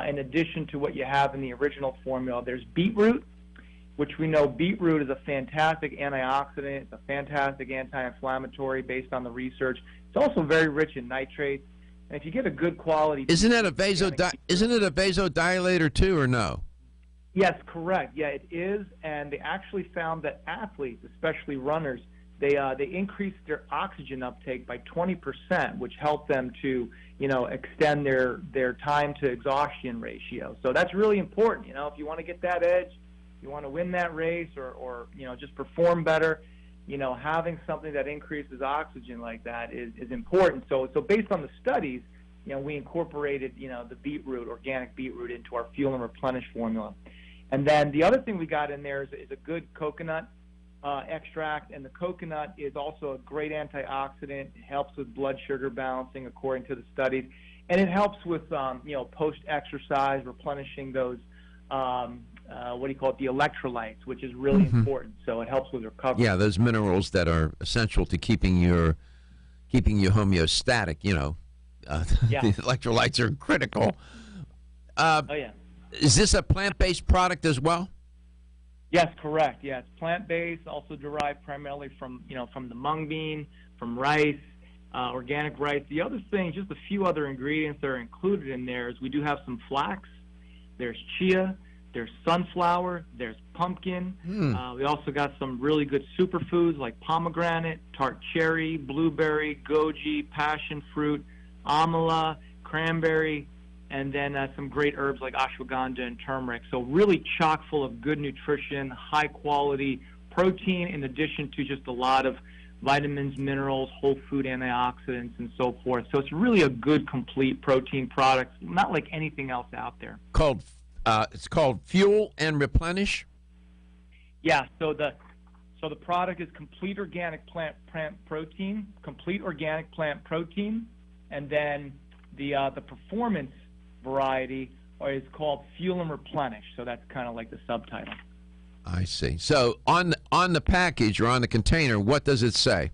Speaker 3: in addition to what you have in the original formula. There's beetroot, which we know beetroot is a fantastic antioxidant. It's a fantastic anti-inflammatory based on the research. It's also very rich in nitrates. And if you get a good quality...
Speaker 1: Isn't it a vasodilator too, or no?
Speaker 3: Yes, correct. Yeah, it is, and they actually found that athletes, especially runners, they increase their oxygen uptake by 20%, which helped them to, extend their time to exhaustion ratio. So that's really important. If you want to get that edge, you want to win that race, or just perform better, having something that increases oxygen like that is important. So based on the studies, we incorporated, the beetroot, organic beetroot, into our Fuel and Replenish formula. And then the other thing we got in there is a good coconut extract, and the coconut is also a great antioxidant. It helps with blood sugar balancing, according to the studies, and it helps with post-exercise, replenishing those what do you call it, the electrolytes, which is really important. So it helps with recovery.
Speaker 1: Yeah, those minerals that are essential to keeping you homeostatic. The electrolytes are critical.
Speaker 3: Oh yeah.
Speaker 1: Is this a plant-based product as well?
Speaker 3: Yes, correct. Yeah, it's plant-based, also derived primarily from the mung bean, from rice, organic rice. The other thing, just a few other ingredients that are included in there, is we do have some flax. There's chia. There's sunflower. There's pumpkin. We also got some really good superfoods like pomegranate, tart cherry, blueberry, goji, passion fruit, amala, cranberry, and then some great herbs like ashwagandha and turmeric. So really chock full of good nutrition, high quality protein, in addition to just a lot of vitamins, minerals, whole food antioxidants, and so forth. So it's really a good, complete protein product, not like anything else out there.
Speaker 1: It's called Fuel and Replenish?
Speaker 3: Yeah, so the product is complete organic plant protein, and then the performance variety is called Fuel and Replenish. So that's kind of like the subtitle.
Speaker 1: I see. So on the package or on the container, what does it say?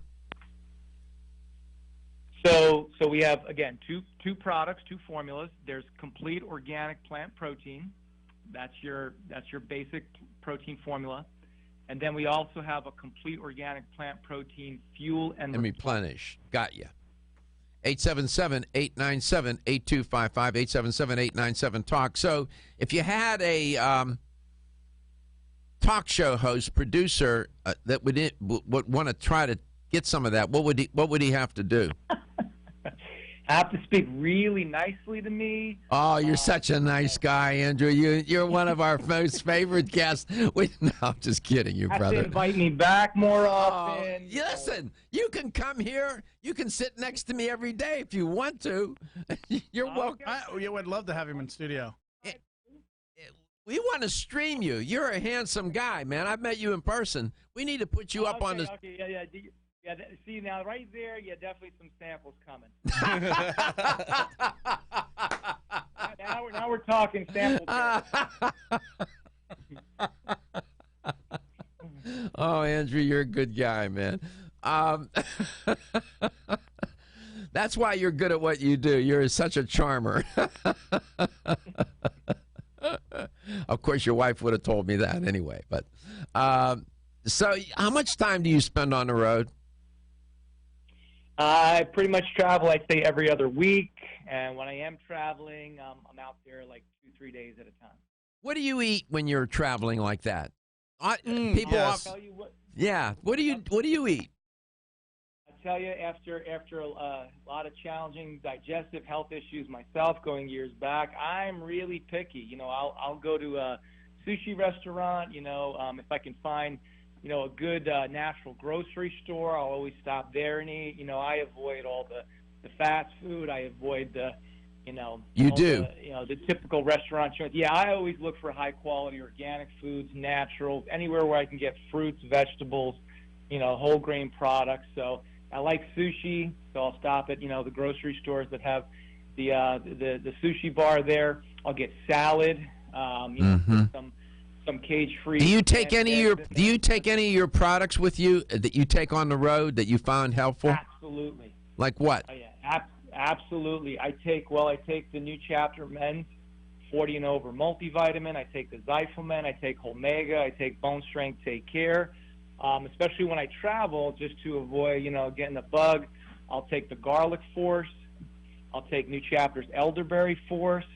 Speaker 3: So we have, again, two products, two formulas. There's complete organic plant protein. That's your basic protein formula. And then we also have a complete organic plant protein Fuel and
Speaker 1: Replenish. Got you. 877-897-8255, 877-897-TALK. So if you had a talk show host, producer that would want to try to get some of that, what would he have to do?
Speaker 3: Have to speak really nicely to me.
Speaker 1: Oh, you're such a nice guy, Andrew. You're one of our most favorite guests. No, I'm just kidding you, brother.
Speaker 3: Have to invite me back more often.
Speaker 1: Listen, you can come here. You can sit next to me every day if you want to. You're welcome.
Speaker 2: We would love to have him in studio.
Speaker 1: We want to stream you. You're a handsome guy, man. I've met you in person. We need to put you up on the...
Speaker 3: Okay, yeah, see, now right there, definitely some samples coming. now we're talking samples.
Speaker 1: Oh, Andrew, you're a good guy, man. That's why you're good at what you do. You're such a charmer. Of course, your wife would have told me that anyway. But so how much time do you spend on the road?
Speaker 3: I pretty much travel, I'd say, every other week. And when I am traveling, I'm out there like 2-3 days at a time.
Speaker 1: What do you eat when you're traveling like that?
Speaker 3: People tell you what.
Speaker 1: Yeah. What do you eat?
Speaker 3: I tell you, after a lot of challenging digestive health issues myself going years back, I'm really picky. I'll go to a sushi restaurant. If I can find a good natural grocery store, I'll always stop there and eat. I avoid all the fast food. I avoid the typical restaurant joints. Yeah, I always look for high quality organic foods, natural, anywhere where I can get fruits, vegetables, whole grain products. So I like sushi, so I'll stop at the grocery stores that have the sushi bar there. I'll get salad, some cage-free.
Speaker 1: Do you take any of your products with you that you take on the road that you found helpful?
Speaker 3: Absolutely.
Speaker 1: Like what?
Speaker 3: Oh, yeah, absolutely. I take the New Chapter Men's 40 and over multivitamin. I take the Zyphomen. I take Omega. I take Bone Strength Take Care. Especially when I travel, just to avoid getting the bug. I'll take the Garlic Force. I'll take New Chapter's Elderberry Force.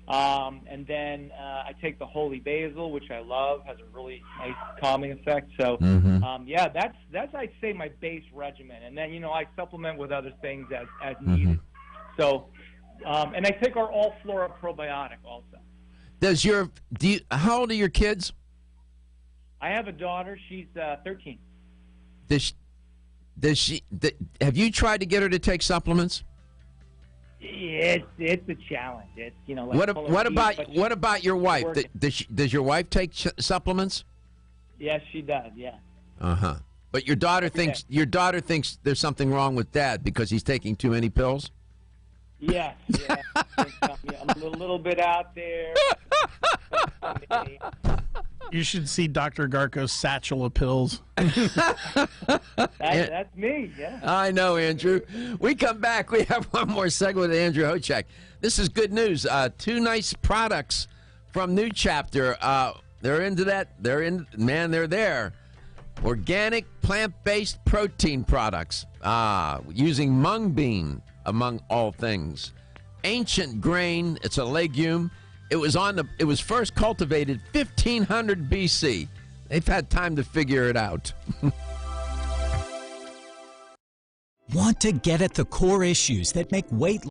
Speaker 3: And then I take the Holy Basil, which I love, has a really nice calming effect. So, that's I'd say my base regimen. And then I supplement with other things as needed. So, and I take our All Flora probiotic also.
Speaker 1: How old are your kids?
Speaker 3: I have a daughter. She's 13.
Speaker 1: Have you tried to get her to take supplements?
Speaker 3: It's a challenge. It's
Speaker 1: what about your wife? Does your wife take supplements?
Speaker 3: Yes, she does. Yeah.
Speaker 1: But your daughter thinks there's something wrong with Dad because he's taking too many pills.
Speaker 3: Yes, yeah. I'm a little bit out there.
Speaker 2: You should see Dr. Garko's satchel of pills.
Speaker 3: That's me, yeah.
Speaker 1: I know, Andrew. We come back. We have one more segment with Andrew Hochak. This is good news. 2 nice products from New Chapter. They're into that. They're there. Organic plant-based protein products using mung bean, among all things. Ancient grain. It's a legume. It was first cultivated 1500 BC. They've had time to figure it out.
Speaker 5: Want to get at the core issues that make weight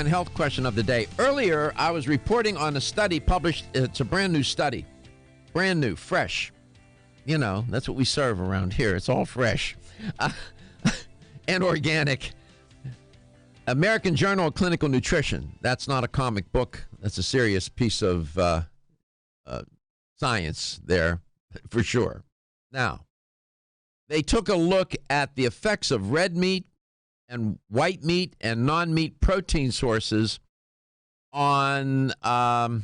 Speaker 1: and health question of the day. Earlier, I was reporting on a study published. It's a brand new study. Brand new, fresh. You know, that's what we serve around here. It's all fresh and organic. American Journal of Clinical Nutrition. That's not a comic book. That's a serious piece of science there, for sure. Now, they took a look at the effects of red meat and white meat and non-meat protein sources on, well,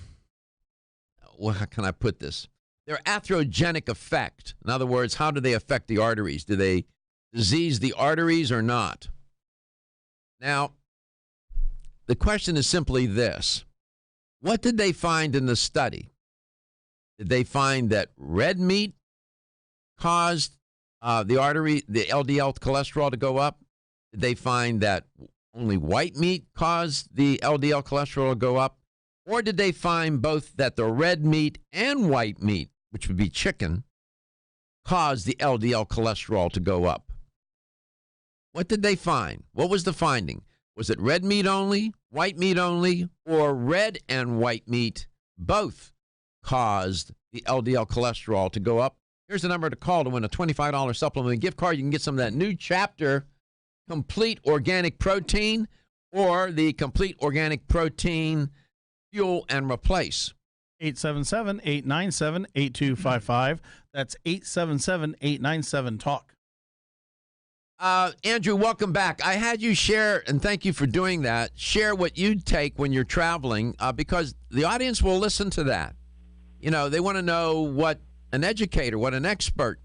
Speaker 1: how can I put this? Their atherogenic effect. In other words, how do they affect the arteries? Do they disease the arteries or not? Now, the question is simply this. What did they find in the study? Did they find that red meat caused the LDL cholesterol to go up? Did they find that only white meat caused the LDL cholesterol to go up? Or did they find both that the red meat and white meat, which would be chicken, caused the LDL cholesterol to go up? What did they find? What was the finding? Was it red meat only, white meat only, or red and white meat both caused the LDL cholesterol to go up? Here's the number to call to win a $25 supplement gift card. You can get some of that new Chapter Complete Organic Protein or the Complete Organic Protein Fuel and Replace.
Speaker 2: 877-897-8255. That's 877-897-TALK.
Speaker 1: Andrew, welcome back. I had you share, and thank you for doing that, share what you take when you're traveling because the audience will listen to that. You know, they want to know what an educator, what an expert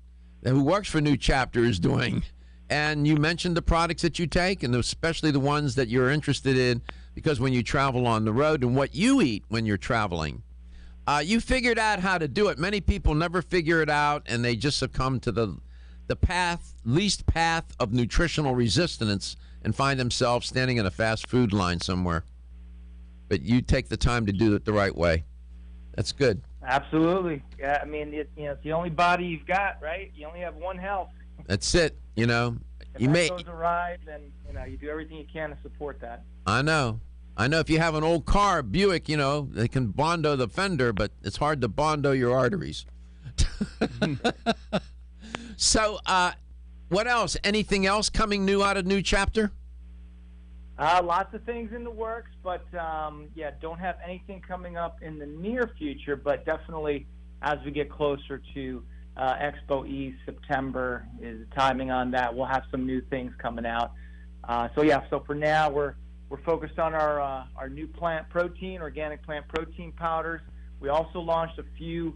Speaker 1: who works for New Chapter is doing. And you mentioned the products that you take, and especially the ones that you're interested in, because when you travel on the road and what you eat when you're traveling. You figured out how to do it. Many people never figure it out, and they just succumb to the least path of nutritional resistance and find themselves standing in a fast food line somewhere. But you take the time to do it the right way. That's good.
Speaker 3: Absolutely. Yeah, I mean, it's the only body you've got, right? You only have one health.
Speaker 1: That's it. You know,
Speaker 3: if that goes awry, then you do everything you can to support that.
Speaker 1: I know. If you have an old car, Buick, they can Bondo the fender, but it's hard to Bondo your arteries. So, what else? Anything else coming new out of New Chapter?
Speaker 3: Lots of things in the works, but don't have anything coming up in the near future, but definitely as we get closer to Expo East, September is the timing on that. We'll have some new things coming out. So for now we're focused on our new plant protein, organic plant protein powders. We also launched a few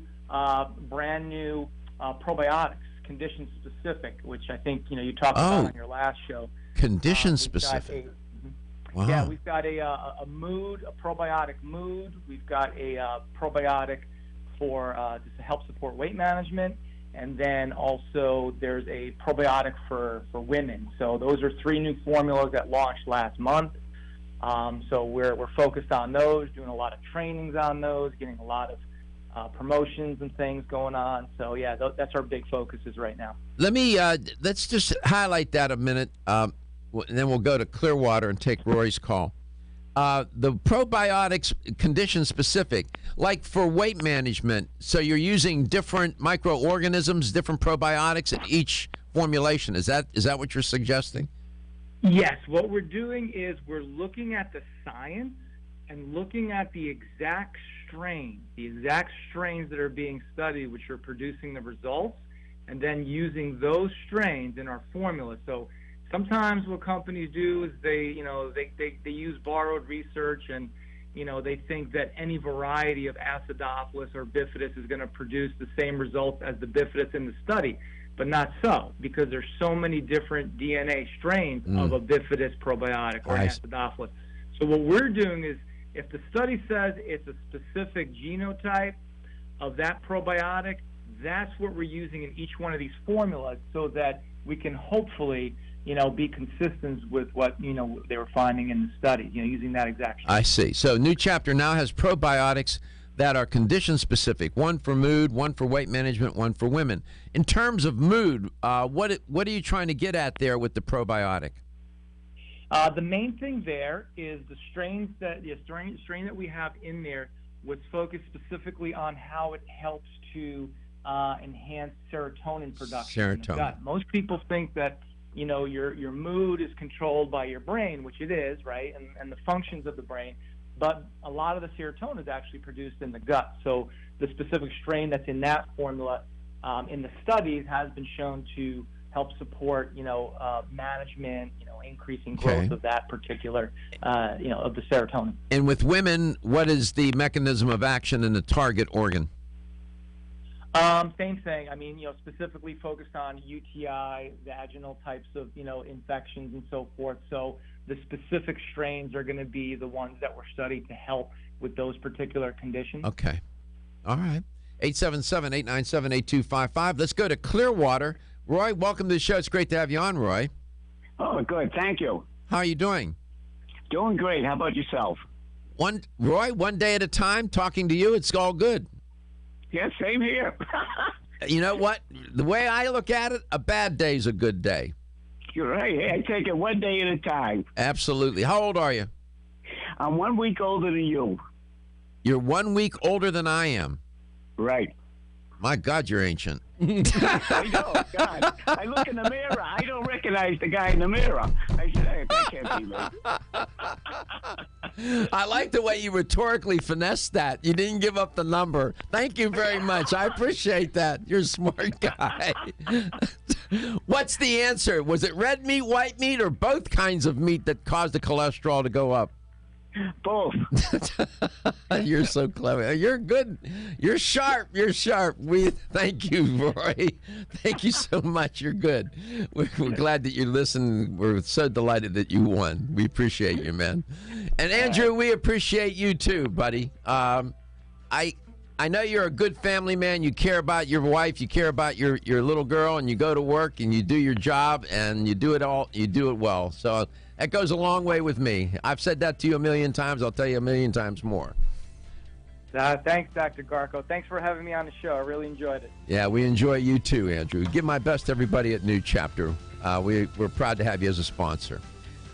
Speaker 3: brand new probiotics, condition specific, which I think you talked about on your last show.
Speaker 1: Condition specific. Wow.
Speaker 3: Yeah, we've got a probiotic mood. We've got a probiotic for just to help support weight management, and then also there's a probiotic for women. So those are 3 new formulas that launched last month. So we're focused on those, doing a lot of trainings on those, getting a lot of promotions and things going on. So yeah, that's our big focuses right now.
Speaker 1: Let's just highlight that a minute, and then we'll go to Clearwater and take Rory's call. The probiotics condition specific, like for weight management. So you're using different microorganisms, different probiotics in each formulation. Is that what you're suggesting?
Speaker 3: Yes. What we're doing is we're looking at the science and looking at the exact strains that are being studied, which are producing the results, and then using those strains in our formula. So sometimes what companies do is they use borrowed research, and they think that any variety of Acidophilus or Bifidus is going to produce the same results as the Bifidus in the study, but not so, because there's so many different DNA strains of a Bifidus probiotic or Acidophilus. So what we're doing is, if the study says it's a specific genotype of that probiotic, that's what we're using in each one of these formulas, so that we can hopefully be consistent with what they were finding in the study, using that exact strain.
Speaker 1: I see. So New Chapter now has probiotics that are condition specific, one for mood, one for weight management, one for women. In terms of mood, what are you trying to get at there with the probiotic?
Speaker 3: The main thing there is the strain that we have in there was focused specifically on how it helps to enhance serotonin production in the gut. Most people think that your mood is controlled by your brain, which it is, right, and the functions of the brain. But a lot of the serotonin is actually produced in the gut. So the specific strain that's in that formula in the studies has been shown to help support, management, increasing growth of that particular, of the serotonin.
Speaker 1: And with women, what is the mechanism of action in the target organ?
Speaker 3: Same thing. I mean, specifically focused on UTI, vaginal types of, infections and so forth. So the specific strains are going to be the ones that were studied to help with those particular conditions.
Speaker 1: Okay. All right. 877-897-8255. Let's go to Clearwater. Roy, welcome to the show. It's great to have you on, Roy.
Speaker 18: Oh, good. Thank you.
Speaker 1: How are you doing?
Speaker 18: Doing great. How about yourself?
Speaker 1: Roy, one day at a time, talking to you, it's all good.
Speaker 18: Yeah, same here.
Speaker 1: You know what? The way I look at it, a bad day's a good day.
Speaker 18: You're right. Hey, I take it one day at a time.
Speaker 1: Absolutely. How old are you?
Speaker 18: I'm 1 week older than you.
Speaker 1: You're 1 week older than I am.
Speaker 18: Right.
Speaker 1: My God, you're ancient.
Speaker 18: I know, God. I look in the mirror. I don't recognize the guy in the mirror. I said, hey, that can't be me.
Speaker 1: I like the way you rhetorically finessed that. You didn't give up the number. Thank you very much. I appreciate that. You're a smart guy. What's the answer? Was it red meat, white meat, or both kinds of meat that caused the cholesterol to go up?
Speaker 18: Both.
Speaker 1: You're so clever. You're good. You're sharp. You're sharp. We thank you, Roy. Thank you so much. You're good. We're glad that you listened. We're so delighted that you won. We appreciate you, man. And Andrew, we appreciate you too, buddy. I know you're a good family man. You care about your wife. You care about your little girl, and you go to work and you do your job and you do it all. You do it well. So that goes a long way with me. I've said that to you a million times. I'll tell you a million times more.
Speaker 3: Thanks, Dr. Garko. Thanks for having me on the show. I really enjoyed it.
Speaker 1: Yeah, we enjoy you too, Andrew. Give my best to everybody at New Chapter. We're proud to have you as a sponsor.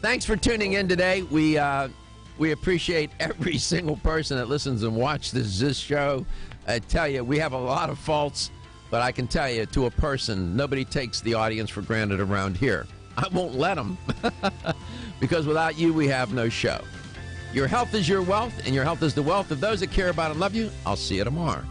Speaker 1: Thanks for tuning in today. We appreciate every single person that listens and watches this show. I tell you, we have a lot of faults, but I can tell you, to a person, nobody takes the audience for granted around here. I won't let them, because without you, we have no show. Your health is your wealth, and your health is the wealth of those that care about and love you. I'll see you tomorrow.